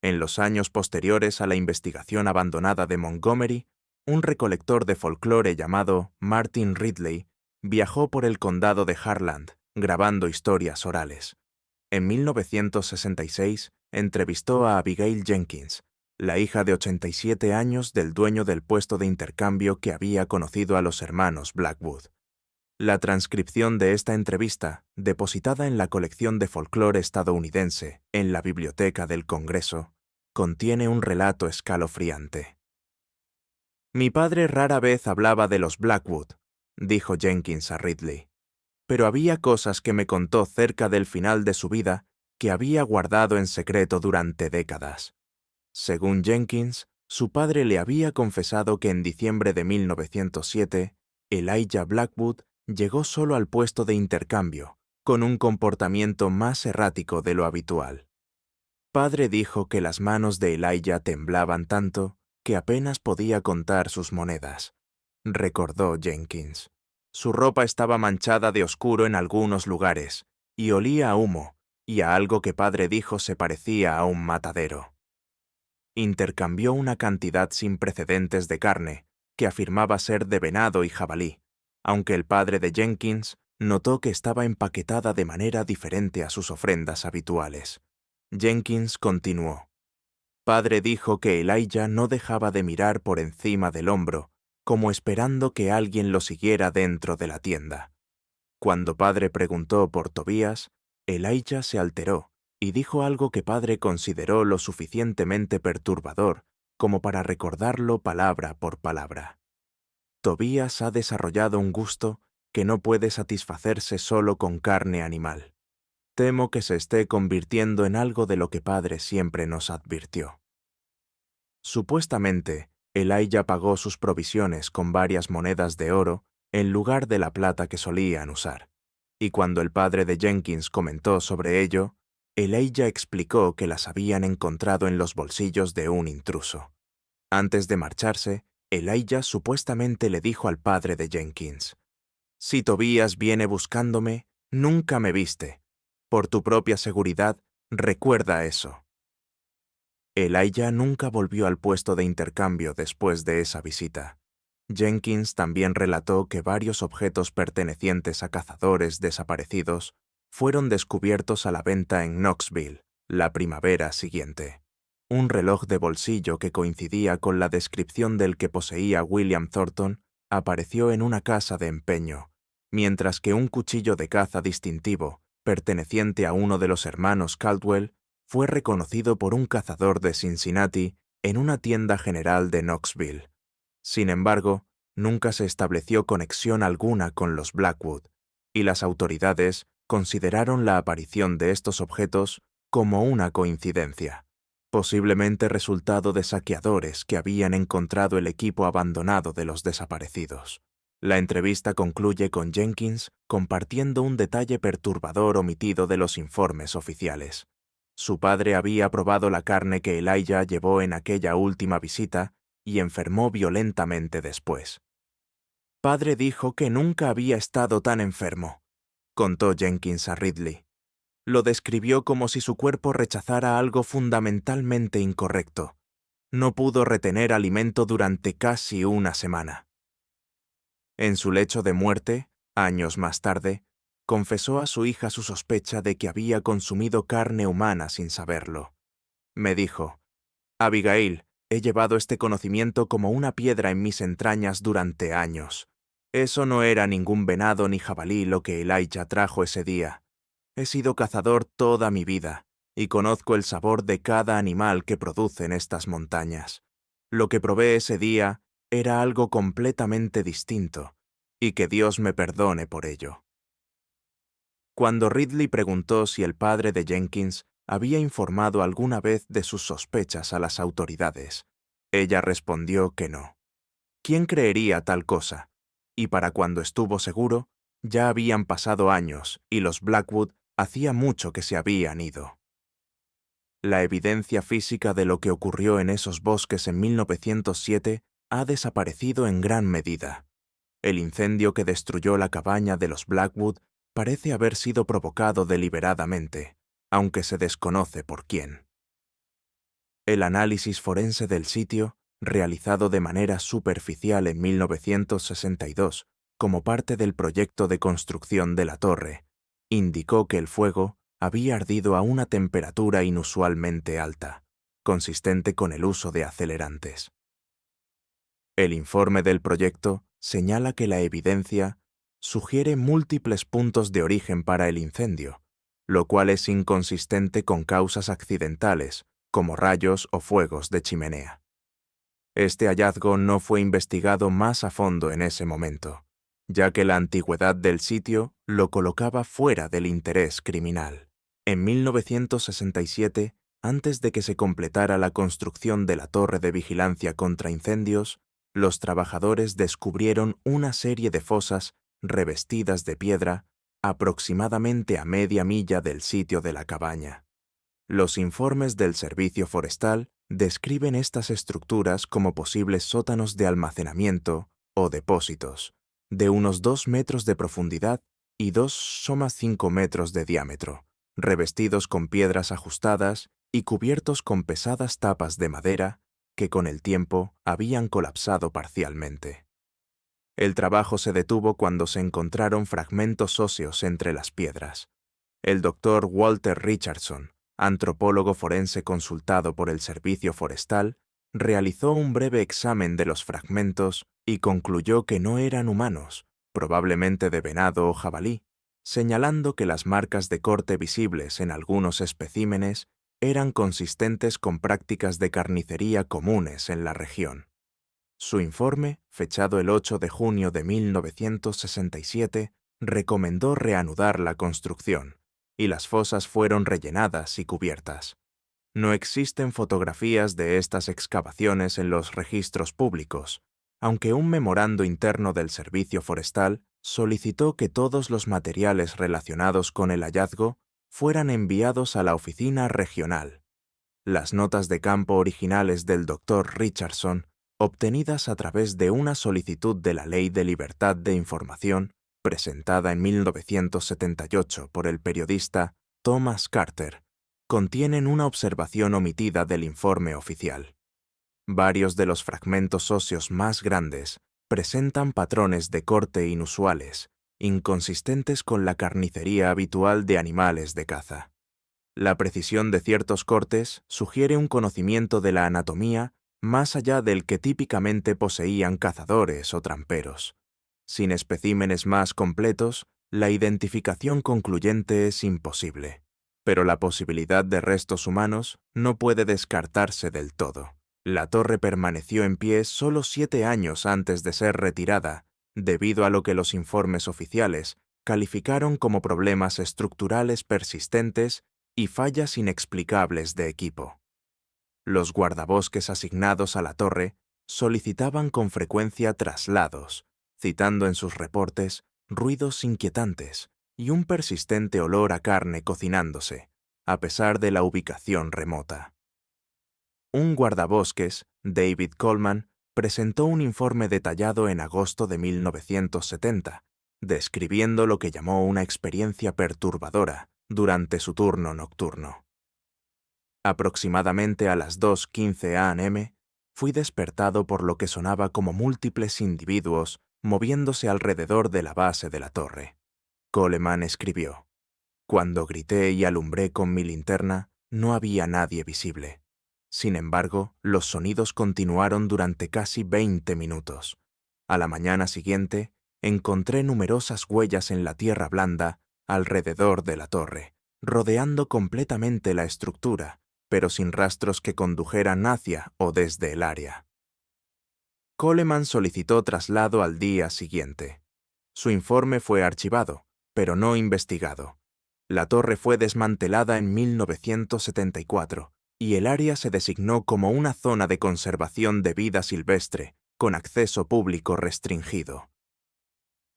En los años posteriores a la investigación abandonada de Montgomery, un recolector de folclore llamado Martin Ridley viajó por el condado de Harland, grabando historias orales. En 1966, entrevistó a Abigail Jenkins, la hija de 87 años del dueño del puesto de intercambio que había conocido a los hermanos Blackwood. La transcripción de esta entrevista, depositada en la colección de folclore estadounidense en la Biblioteca del Congreso, contiene un relato escalofriante. «Mi padre rara vez hablaba de los Blackwood», dijo Jenkins a Ridley, «pero había cosas que me contó cerca del final de su vida que había guardado en secreto durante décadas». Según Jenkins, su padre le había confesado que en diciembre de 1907, Elijah Blackwood llegó solo al puesto de intercambio, con un comportamiento más errático de lo habitual. Padre dijo que las manos de Elijah temblaban tanto que apenas podía contar sus monedas, recordó Jenkins. Su ropa estaba manchada de oscuro en algunos lugares, y olía a humo, y a algo que padre dijo se parecía a un matadero. Intercambió una cantidad sin precedentes de carne, que afirmaba ser de venado y jabalí, aunque el padre de Jenkins notó que estaba empaquetada de manera diferente a sus ofrendas habituales. Jenkins continuó. Padre dijo que Elijah no dejaba de mirar por encima del hombro, como esperando que alguien lo siguiera dentro de la tienda. Cuando padre preguntó por Tobías, Elijah se alteró y dijo algo que padre consideró lo suficientemente perturbador como para recordarlo palabra por palabra. Tobías ha desarrollado un gusto que no puede satisfacerse solo con carne animal. Temo que se esté convirtiendo en algo de lo que padre siempre nos advirtió. Supuestamente, Elijah pagó sus provisiones con varias monedas de oro en lugar de la plata que solían usar, y cuando el padre de Jenkins comentó sobre ello, Elijah explicó que las habían encontrado en los bolsillos de un intruso. Antes de marcharse, Elijah supuestamente le dijo al padre de Jenkins: «Si Tobías viene buscándome, nunca me viste. Por tu propia seguridad, recuerda eso». Elijah nunca volvió al puesto de intercambio después de esa visita. Jenkins también relató que varios objetos pertenecientes a cazadores desaparecidos fueron descubiertos a la venta en Knoxville la primavera siguiente. Un reloj de bolsillo que coincidía con la descripción del que poseía William Thornton apareció en una casa de empeño, mientras que un cuchillo de caza distintivo, perteneciente a uno de los hermanos Caldwell, fue reconocido por un cazador de Cincinnati en una tienda general de Knoxville. Sin embargo, nunca se estableció conexión alguna con los Blackwood, y las autoridades consideraron la aparición de estos objetos como una coincidencia, posiblemente resultado de saqueadores que habían encontrado el equipo abandonado de los desaparecidos. La entrevista concluye con Jenkins compartiendo un detalle perturbador omitido de los informes oficiales. Su padre había probado la carne que Elijah llevó en aquella última visita y enfermó violentamente después. Padre dijo que nunca había estado tan enfermo, contó Jenkins a Ridley. Lo describió como si su cuerpo rechazara algo fundamentalmente incorrecto. No pudo retener alimento durante casi una semana. En su lecho de muerte, años más tarde, confesó a su hija su sospecha de que había consumido carne humana sin saberlo. Me dijo: «Abigail, he llevado este conocimiento como una piedra en mis entrañas durante años. Eso no era ningún venado ni jabalí lo que Elijah trajo ese día. He sido cazador toda mi vida y conozco el sabor de cada animal que producen estas montañas. Lo que probé ese día era algo completamente distinto, y que Dios me perdone por ello». Cuando Ridley preguntó si el padre de Jenkins había informado alguna vez de sus sospechas a las autoridades, ella respondió que no. ¿Quién creería tal cosa? Y para cuando estuvo seguro, ya habían pasado años y los Blackwood hacía mucho que se habían ido. La evidencia física de lo que ocurrió en esos bosques en 1907 ha desaparecido en gran medida. El incendio que destruyó la cabaña de los Blackwood parece haber sido provocado deliberadamente, aunque se desconoce por quién. El análisis forense del sitio, realizado de manera superficial en 1962 como parte del proyecto de construcción de la torre, indicó que el fuego había ardido a una temperatura inusualmente alta, consistente con el uso de acelerantes. El informe del proyecto señala que la evidencia sugiere múltiples puntos de origen para el incendio, lo cual es inconsistente con causas accidentales, como rayos o fuegos de chimenea. Este hallazgo no fue investigado más a fondo en ese momento, ya que la antigüedad del sitio lo colocaba fuera del interés criminal. En 1967, antes de que se completara la construcción de la torre de vigilancia contra incendios, los trabajadores descubrieron una serie de fosas revestidas de piedra aproximadamente a media milla del sitio de la cabaña. Los informes del Servicio Forestal describen estas estructuras como posibles sótanos de almacenamiento o depósitos, de unos 2 metros de profundidad y 2,5 metros de diámetro, revestidos con piedras ajustadas y cubiertos con pesadas tapas de madera que con el tiempo habían colapsado parcialmente. El trabajo se detuvo cuando se encontraron fragmentos óseos entre las piedras. El doctor Walter Richardson, antropólogo forense consultado por el Servicio Forestal, realizó un breve examen de los fragmentos y concluyó que no eran humanos, probablemente de venado o jabalí, señalando que las marcas de corte visibles en algunos especímenes eran consistentes con prácticas de carnicería comunes en la región. Su informe, fechado el 8 de junio de 1967, recomendó reanudar la construcción, y las fosas fueron rellenadas y cubiertas. No existen fotografías de estas excavaciones en los registros públicos, aunque un memorando interno del Servicio Forestal solicitó que todos los materiales relacionados con el hallazgo fueran enviados a la oficina regional. Las notas de campo originales del Dr. Richardson, obtenidas a través de una solicitud de la Ley de Libertad de Información, presentada en 1978 por el periodista Thomas Carter, contienen una observación omitida del informe oficial. Varios de los fragmentos óseos más grandes presentan patrones de corte inusuales, inconsistentes con la carnicería habitual de animales de caza. La precisión de ciertos cortes sugiere un conocimiento de la anatomía más allá del que típicamente poseían cazadores o tramperos. Sin especímenes más completos, la identificación concluyente es imposible, pero la posibilidad de restos humanos no puede descartarse del todo. La torre permaneció en pie solo 7 años antes de ser retirada, debido a lo que los informes oficiales calificaron como problemas estructurales persistentes y fallas inexplicables de equipo. Los guardabosques asignados a la torre solicitaban con frecuencia traslados, citando en sus reportes ruidos inquietantes y un persistente olor a carne cocinándose, a pesar de la ubicación remota. Un guardabosques, David Coleman, presentó un informe detallado en agosto de 1970, describiendo lo que llamó una experiencia perturbadora durante su turno nocturno. Aproximadamente a las 2:15 a.m., fui despertado por lo que sonaba como múltiples individuos moviéndose alrededor de la base de la torre. Coleman escribió: «Cuando grité y alumbré con mi linterna, no había nadie visible. Sin embargo, los sonidos continuaron durante casi 20 minutos. A la mañana siguiente, encontré numerosas huellas en la tierra blanda alrededor de la torre, rodeando completamente la estructura, pero sin rastros que condujeran hacia o desde el área». Coleman solicitó traslado al día siguiente. Su informe fue archivado, pero no investigado, La torre fue desmantelada en 1974 y el área se designó como una zona de conservación de vida silvestre con acceso público restringido.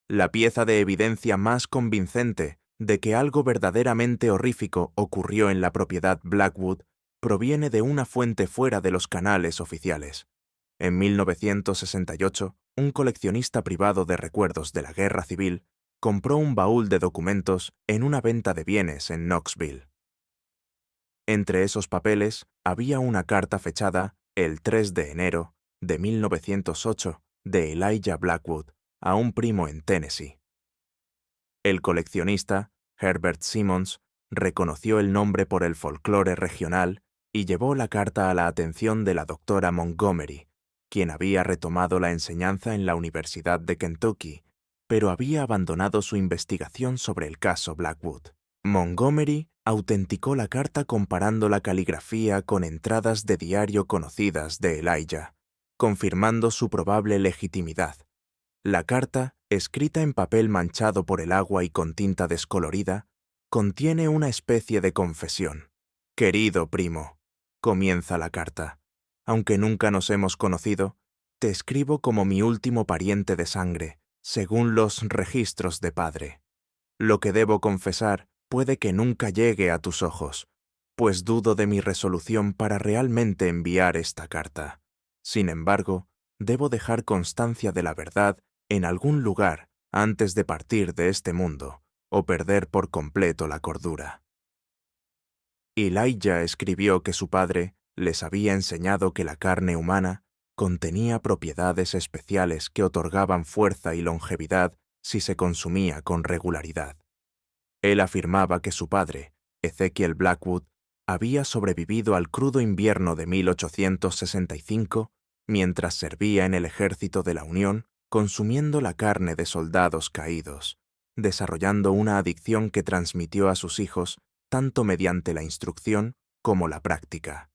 La pieza de evidencia más convincente de que algo verdaderamente horrífico ocurrió en la propiedad Blackwood proviene de una fuente fuera de los canales oficiales. En 1968, un coleccionista privado de recuerdos de la Guerra Civil compró un baúl de documentos en una venta de bienes en Knoxville. Entre esos papeles había una carta fechada el 3 de enero de 1908 de Elijah Blackwood a un primo en Tennessee. El coleccionista, Herbert Simmons, reconoció el nombre por el folclore regional y llevó la carta a la atención de la doctora Montgomery, quien había retomado la enseñanza en la Universidad de Kentucky, pero había abandonado su investigación sobre el caso Blackwood. Montgomery autenticó la carta comparando la caligrafía con entradas de diario conocidas de Elijah, confirmando su probable legitimidad. La carta, escrita en papel manchado por el agua y con tinta descolorida, contiene una especie de confesión. «Querido primo», comienza la carta, «aunque nunca nos hemos conocido, te escribo como mi último pariente de sangre, según los registros de padre. Lo que debo confesar puede que nunca llegue a tus ojos, pues dudo de mi resolución para realmente enviar esta carta. Sin embargo, debo dejar constancia de la verdad en algún lugar antes de partir de este mundo o perder por completo la cordura». Elijah escribió que su padre les había enseñado que la carne humana contenía propiedades especiales que otorgaban fuerza y longevidad si se consumía con regularidad. Él afirmaba que su padre, Ezekiel Blackwood, había sobrevivido al crudo invierno de 1865 mientras servía en el ejército de la Unión, consumiendo la carne de soldados caídos, desarrollando una adicción que transmitió a sus hijos tanto mediante la instrucción como la práctica.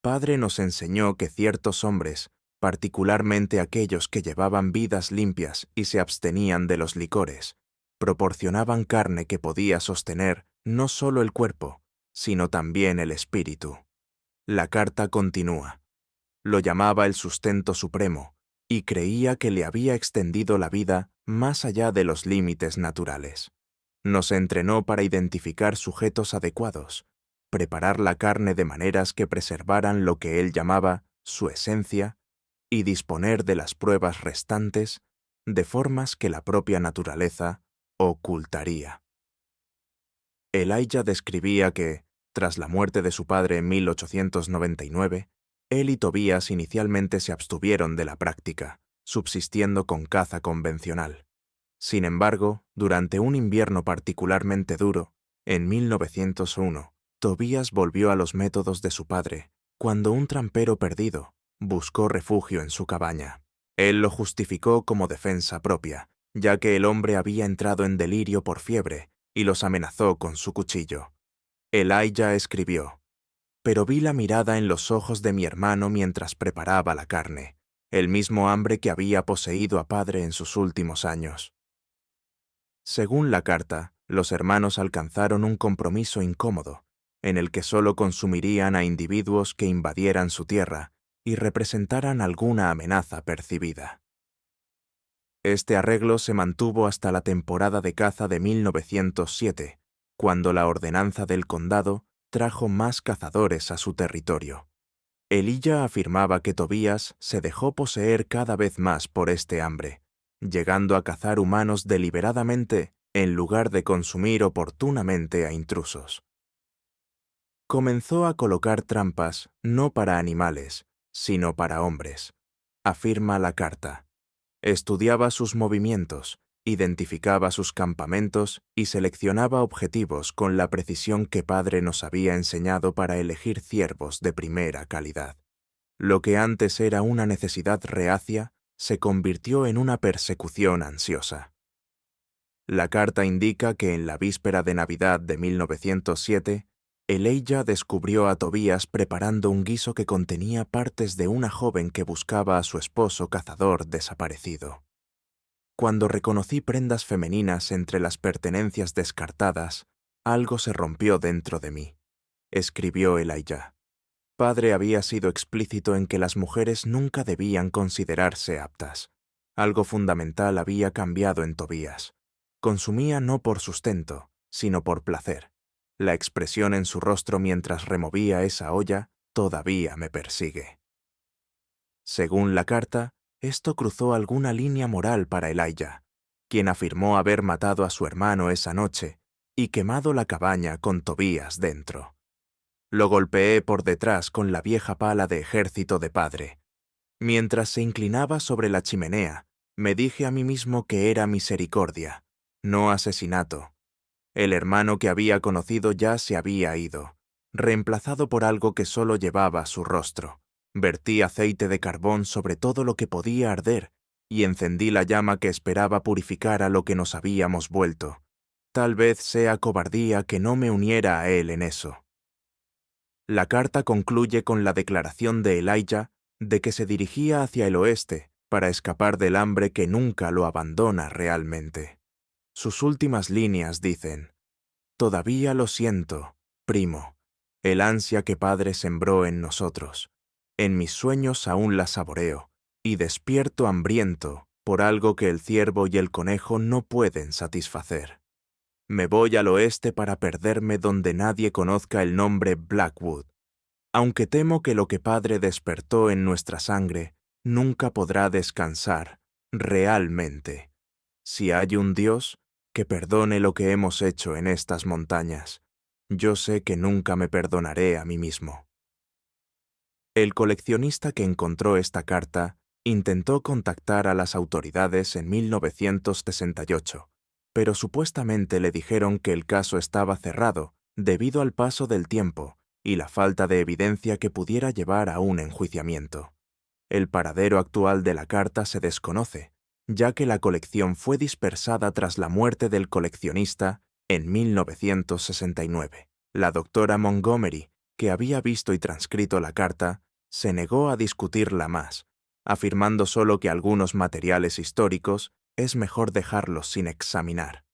Padre nos enseñó que ciertos hombres, particularmente aquellos que llevaban vidas limpias y se abstenían de los licores, proporcionaban carne que podía sostener no solo el cuerpo, sino también el espíritu. La carta continúa. Lo llamaba el sustento supremo y creía que le había extendido la vida más allá de los límites naturales. Nos entrenó para identificar sujetos adecuados, preparar la carne de maneras que preservaran lo que él llamaba su esencia y disponer de las pruebas restantes de formas que la propia naturaleza ocultaría. Elijah describía que, tras la muerte de su padre en 1899, él y Tobías inicialmente se abstuvieron de la práctica, subsistiendo con caza convencional. Sin embargo, durante un invierno particularmente duro, en 1901, Tobías volvió a los métodos de su padre, cuando un trampero perdido buscó refugio en su cabaña. Él lo justificó como defensa propia, ya que el hombre había entrado en delirio por fiebre y los amenazó con su cuchillo. Elijah escribió: «Pero vi la mirada en los ojos de mi hermano mientras preparaba la carne, el mismo hambre que había poseído a padre en sus últimos años». Según la carta, los hermanos alcanzaron un compromiso incómodo, en el que solo consumirían a individuos que invadieran su tierra y representaran alguna amenaza percibida. Este arreglo se mantuvo hasta la temporada de caza de 1907, cuando la ordenanza del condado trajo más cazadores a su territorio. Elijah afirmaba que Tobías se dejó poseer cada vez más por este hambre, llegando a cazar humanos deliberadamente en lugar de consumir oportunamente a intrusos. Comenzó a colocar trampas no para animales, sino para hombres, afirma la carta. Estudiaba sus movimientos, identificaba sus campamentos y seleccionaba objetivos con la precisión que padre nos había enseñado para elegir ciervos de primera calidad. Lo que antes era una necesidad reacia se convirtió en una persecución ansiosa. La carta indica que en la víspera de Navidad de 1907, Elijah descubrió a Tobías preparando un guiso que contenía partes de una joven que buscaba a su esposo cazador desaparecido. Cuando reconocí prendas femeninas entre las pertenencias descartadas, Algo se rompió dentro de mí, escribió Elijah. Padre había sido explícito en que las mujeres nunca debían considerarse aptas. Algo fundamental había cambiado en Tobías. Consumía no por sustento, sino por placer. La expresión en su rostro mientras removía esa olla todavía me persigue. Según la carta, esto cruzó alguna línea moral para Elijah, quien afirmó haber matado a su hermano esa noche y quemado la cabaña con Tobías dentro. Lo golpeé por detrás con la vieja pala de ejército de padre. Mientras se inclinaba sobre la chimenea, me dije a mí mismo que era misericordia, no asesinato. El hermano que había conocido ya se había ido, reemplazado por algo que solo llevaba su rostro. Vertí aceite de carbón sobre todo lo que podía arder y encendí la llama que esperaba purificar a lo que nos habíamos vuelto. Tal vez sea cobardía que no me uniera a él en eso. La carta concluye con la declaración de Elijah de que se dirigía hacia el oeste para escapar del hambre que nunca lo abandona realmente. Sus últimas líneas dicen: «Todavía lo siento, primo, el ansia que padre sembró en nosotros. En mis sueños aún la saboreo, y despierto hambriento por algo que el ciervo y el conejo no pueden satisfacer. Me voy al oeste para perderme donde nadie conozca el nombre Blackwood, aunque temo que lo que padre despertó en nuestra sangre nunca podrá descansar realmente. Si hay un Dios, que perdone lo que hemos hecho en estas montañas. Yo sé que nunca me perdonaré a mí mismo». El coleccionista que encontró esta carta intentó contactar a las autoridades en 1968, pero supuestamente le dijeron que el caso estaba cerrado debido al paso del tiempo y la falta de evidencia que pudiera llevar a un enjuiciamiento. El paradero actual de la carta se desconoce, ya que la colección fue dispersada tras la muerte del coleccionista en 1969. La doctora Montgomery, que había visto y transcrito la carta, se negó a discutirla más, afirmando solo que algunos materiales históricos es mejor dejarlos sin examinar.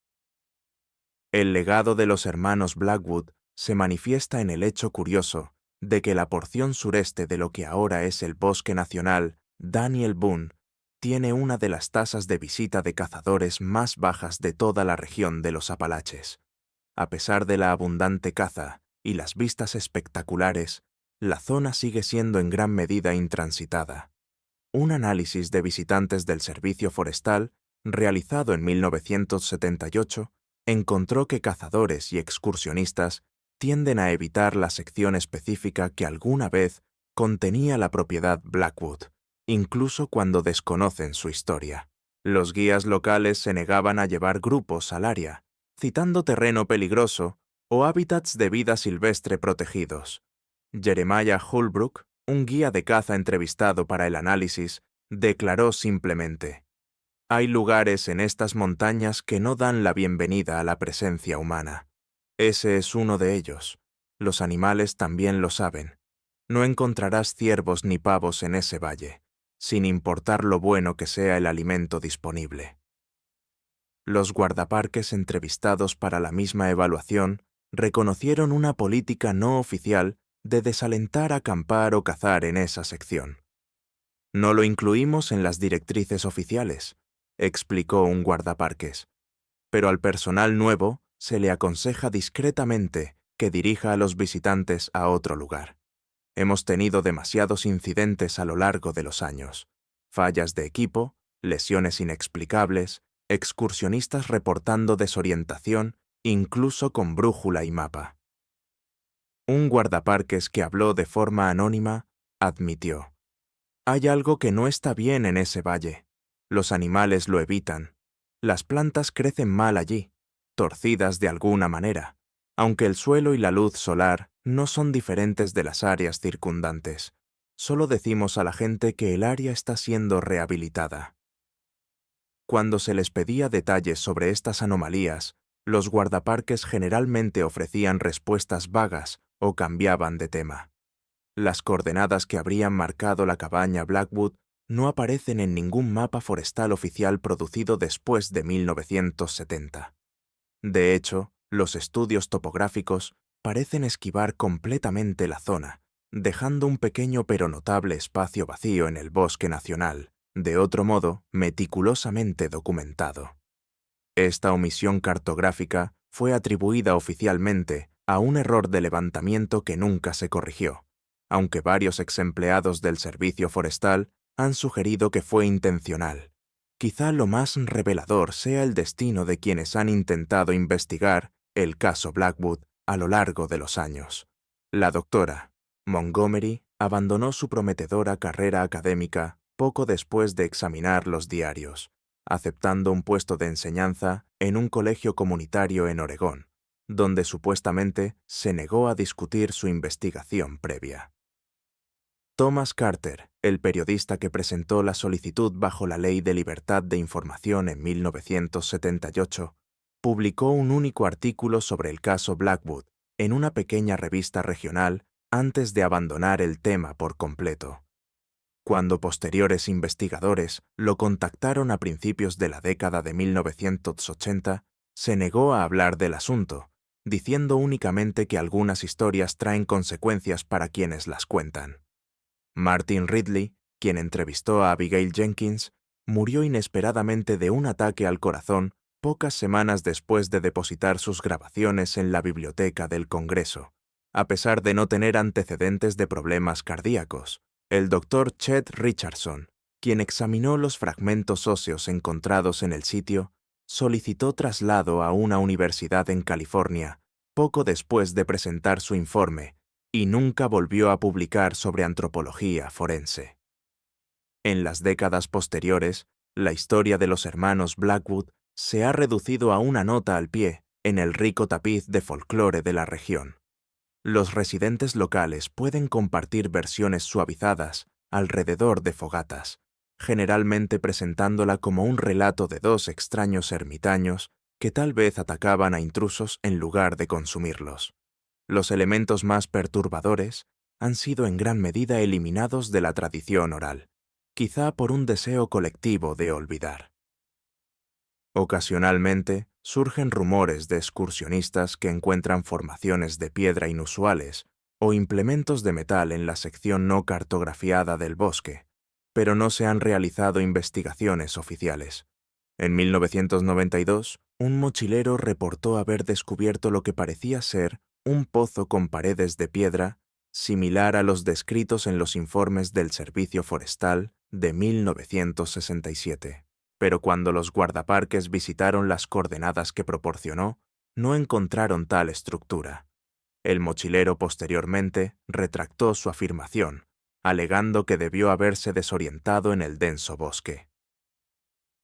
El legado de los hermanos Blackwood se manifiesta en el hecho curioso de que la porción sureste de lo que ahora es el Bosque Nacional Daniel Boone tiene una de las tasas de visita de cazadores más bajas de toda la región de los Apalaches. A pesar de la abundante caza y las vistas espectaculares, la zona sigue siendo en gran medida intransitada. Un análisis de visitantes del Servicio Forestal, realizado en 1978, encontró que cazadores y excursionistas tienden a evitar la sección específica que alguna vez contenía la propiedad Blackwood, incluso cuando desconocen su historia. Los guías locales se negaban a llevar grupos al área, citando terreno peligroso o hábitats de vida silvestre protegidos. Jeremiah Holbrook, un guía de caza entrevistado para el análisis, declaró simplemente: «Hay lugares en estas montañas que no dan la bienvenida a la presencia humana. Ese es uno de ellos. Los animales también lo saben. No encontrarás ciervos ni pavos en ese valle, sin importar lo bueno que sea el alimento disponible». Los guardaparques entrevistados para la misma evaluación reconocieron una política no oficial de desalentar acampar o cazar en esa sección. «No lo incluimos en las directrices oficiales», explicó un guardaparques, «pero al personal nuevo se le aconseja discretamente que dirija a los visitantes a otro lugar. Hemos tenido demasiados incidentes a lo largo de los años: fallas de equipo, lesiones inexplicables, excursionistas reportando desorientación, incluso con brújula y mapa». Un guardaparques que habló de forma anónima admitió: «Hay algo que no está bien en ese valle. Los animales lo evitan. Las plantas crecen mal allí, torcidas de alguna manera, aunque el suelo y la luz solar no son diferentes de las áreas circundantes. Solo decimos a la gente que el área está siendo rehabilitada». Cuando se les pedía detalles sobre estas anomalías, los guardaparques generalmente ofrecían respuestas vagas o cambiaban de tema. Las coordenadas que habrían marcado la cabaña Blackwood no aparecen en ningún mapa forestal oficial producido después de 1970. De hecho, Los estudios topográficos parecen esquivar completamente la zona, dejando un pequeño pero notable espacio vacío en el bosque nacional, de otro modo meticulosamente documentado. Esta omisión cartográfica fue atribuida oficialmente a un error de levantamiento que nunca se corrigió, aunque varios exempleados del servicio forestal han sugerido que fue intencional. Quizá lo más revelador sea el destino de quienes han intentado investigar el caso Blackwood a lo largo de los años. La doctora Montgomery abandonó su prometedora carrera académica poco después de examinar los diarios, aceptando un puesto de enseñanza en un colegio comunitario en Oregón, donde supuestamente se negó a discutir su investigación previa. Thomas Carter, el periodista que presentó la solicitud bajo la Ley de Libertad de Información en 1978, publicó un único artículo sobre el caso Blackwood en una pequeña revista regional antes de abandonar el tema por completo. Cuando posteriores investigadores lo contactaron a principios de la década de 1980, se negó a hablar del asunto, diciendo únicamente que algunas historias traen consecuencias para quienes las cuentan. Martin Ridley, quien entrevistó a Abigail Jenkins, murió inesperadamente de un ataque al corazón pocas semanas después de depositar sus grabaciones en la biblioteca del Congreso, a pesar de no tener antecedentes de problemas cardíacos. El Dr. Chet Richardson, quien examinó los fragmentos óseos encontrados en el sitio, solicitó traslado a una universidad en California poco después de presentar su informe y nunca volvió a publicar sobre antropología forense. En las décadas posteriores, la historia de los hermanos Blackwood se ha reducido a una nota al pie en el rico tapiz de folclore de la región. Los residentes locales pueden compartir versiones suavizadas alrededor de fogatas, generalmente presentándola como un relato de dos extraños ermitaños que tal vez atacaban a intrusos en lugar de consumirlos. Los elementos más perturbadores han sido en gran medida eliminados de la tradición oral, quizá por un deseo colectivo de olvidar. Ocasionalmente surgen rumores de excursionistas que encuentran formaciones de piedra inusuales o implementos de metal en la sección no cartografiada del bosque, pero no se han realizado investigaciones oficiales. En 1992, un mochilero reportó haber descubierto lo que parecía ser un pozo con paredes de piedra similar a los descritos en los informes del Servicio Forestal de 1967. Pero cuando los guardaparques visitaron las coordenadas que proporcionó, no encontraron tal estructura. El mochilero posteriormente retractó su afirmación, alegando que debió haberse desorientado en el denso bosque.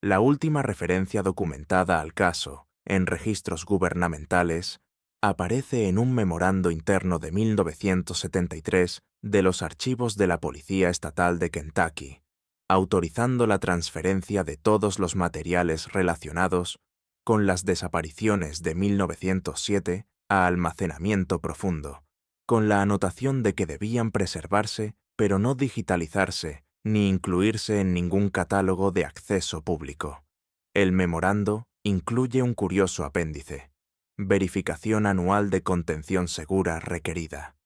La última referencia documentada al caso, en registros gubernamentales, aparece en un memorando interno de 1973 de los archivos de la Policía Estatal de Kentucky, autorizando la transferencia de todos los materiales relacionados con las desapariciones de 1907 a almacenamiento profundo, con la anotación de que debían preservarse, pero no digitalizarse ni incluirse en ningún catálogo de acceso público. El memorando incluye un curioso apéndice: verificación anual de contención segura requerida.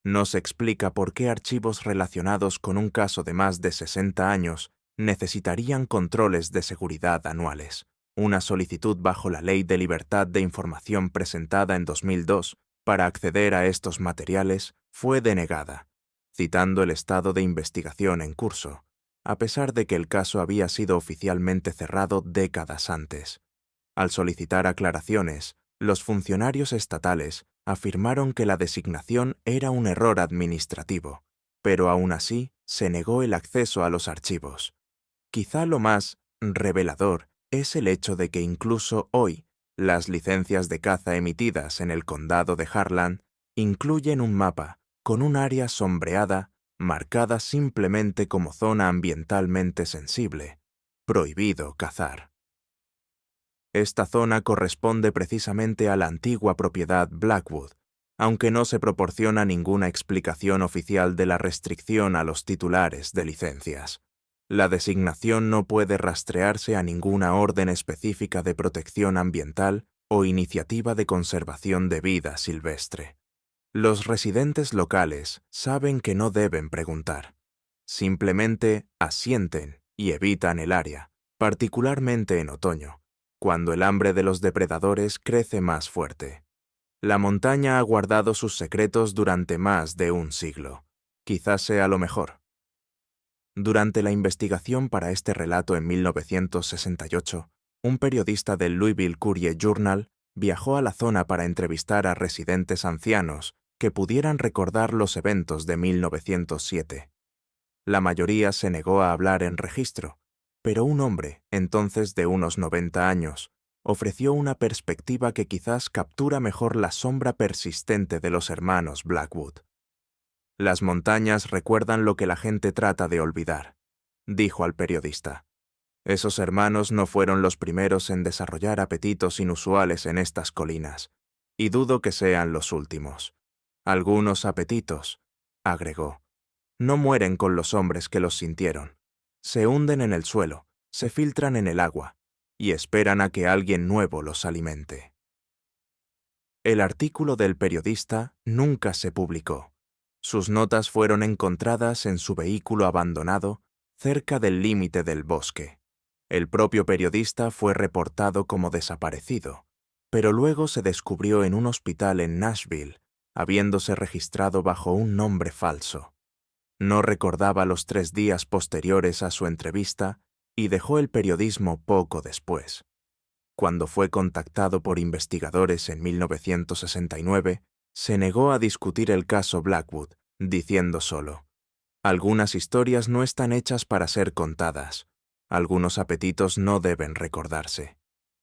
No se explica por qué archivos relacionados con un caso de más de 60 años necesitarían controles de seguridad anuales. Una solicitud bajo la Ley de Libertad de Información presentada en 2002 para acceder a estos materiales fue denegada, citando el estado de investigación en curso, a pesar de que el caso había sido oficialmente cerrado décadas antes. Al solicitar aclaraciones, los funcionarios estatales afirmaron que la designación era un error administrativo, pero aún así se negó el acceso a los archivos. Quizá lo más revelador es el hecho de que incluso hoy las licencias de caza emitidas en el condado de Harlan incluyen un mapa con un área sombreada marcada simplemente como zona ambientalmente sensible, prohibido cazar. Esta zona corresponde precisamente a la antigua propiedad Blackwood, aunque no se proporciona ninguna explicación oficial de la restricción a los titulares de licencias. La designación no puede rastrearse a ninguna orden específica de protección ambiental o Iniciativa de Conservación de Vida Silvestre. Los residentes locales saben que no deben preguntar. Simplemente asienten y evitan el área, particularmente en otoño, cuando el hambre de los depredadores crece más fuerte. La montaña ha guardado sus secretos durante más de un siglo. Quizás sea lo mejor. Durante la investigación para este relato en 1968, un periodista del Louisville Courier Journal viajó a la zona para entrevistar a residentes ancianos que pudieran recordar los eventos de 1907. La mayoría se negó a hablar en registro, pero un hombre, entonces de unos 90 años, ofreció una perspectiva que quizás captura mejor la sombra persistente de los hermanos Blackwood. Las montañas recuerdan lo que la gente trata de olvidar, dijo al periodista. Esos hermanos no fueron los primeros en desarrollar apetitos inusuales en estas colinas, y dudo que sean los últimos. Algunos apetitos, agregó, no mueren con los hombres que los sintieron. Se hunden en el suelo, se filtran en el agua, y esperan a que alguien nuevo los alimente. El artículo del periodista nunca se publicó. Sus notas fueron encontradas en su vehículo abandonado cerca del límite del bosque. El propio periodista fue reportado como desaparecido, pero luego se descubrió en un hospital en Nashville, habiéndose registrado bajo un nombre falso. No recordaba los 3 días posteriores a su entrevista y dejó el periodismo poco después. Cuando fue contactado por investigadores en 1969, se negó a discutir el caso Blackwood, diciendo solo, «Algunas historias no están hechas para ser contadas. Algunos apetitos no deben recordarse».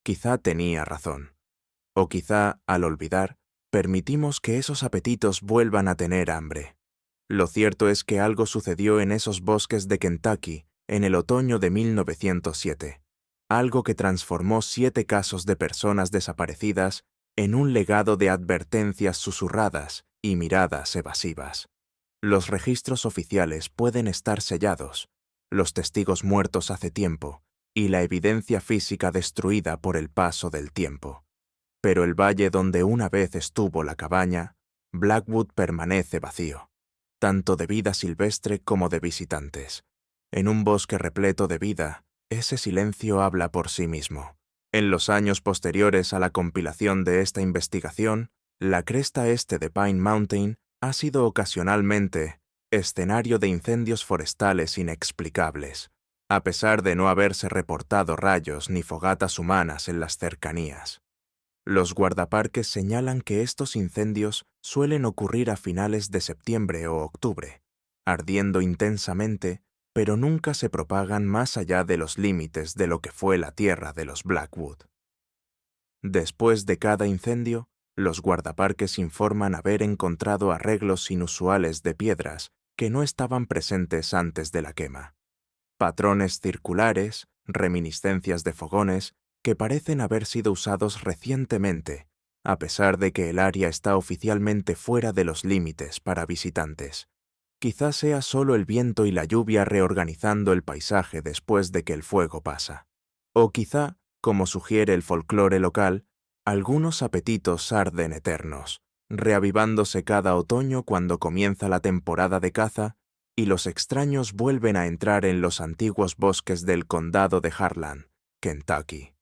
Quizá tenía razón. O quizá, al olvidar, permitimos que esos apetitos vuelvan a tener hambre. Lo cierto es que algo sucedió en esos bosques de Kentucky en el otoño de 1907, algo que transformó 7 casos de personas desaparecidas en un legado de advertencias susurradas y miradas evasivas. Los registros oficiales pueden estar sellados, los testigos muertos hace tiempo y la evidencia física destruida por el paso del tiempo. Pero el valle donde una vez estuvo la cabaña, Blackwood, permanece vacío, tanto de vida silvestre como de visitantes. En un bosque repleto de vida, ese silencio habla por sí mismo. En los años posteriores a la compilación de esta investigación, la cresta este de Pine Mountain ha sido ocasionalmente escenario de incendios forestales inexplicables, a pesar de no haberse reportado rayos ni fogatas humanas en las cercanías. Los guardaparques señalan que estos incendios suelen ocurrir a finales de septiembre o octubre, ardiendo intensamente, pero nunca se propagan más allá de los límites de lo que fue la tierra de los Blackwood. Después de cada incendio, los guardaparques informan haber encontrado arreglos inusuales de piedras que no estaban presentes antes de la quema. Patrones circulares, reminiscencias de fogones, que parecen haber sido usados recientemente, a pesar de que el área está oficialmente fuera de los límites para visitantes. Quizás sea solo el viento y la lluvia reorganizando el paisaje después de que el fuego pasa. O quizá, como sugiere el folclore local, algunos apetitos arden eternos, reavivándose cada otoño cuando comienza la temporada de caza y los extraños vuelven a entrar en los antiguos bosques del condado de Harlan, Kentucky.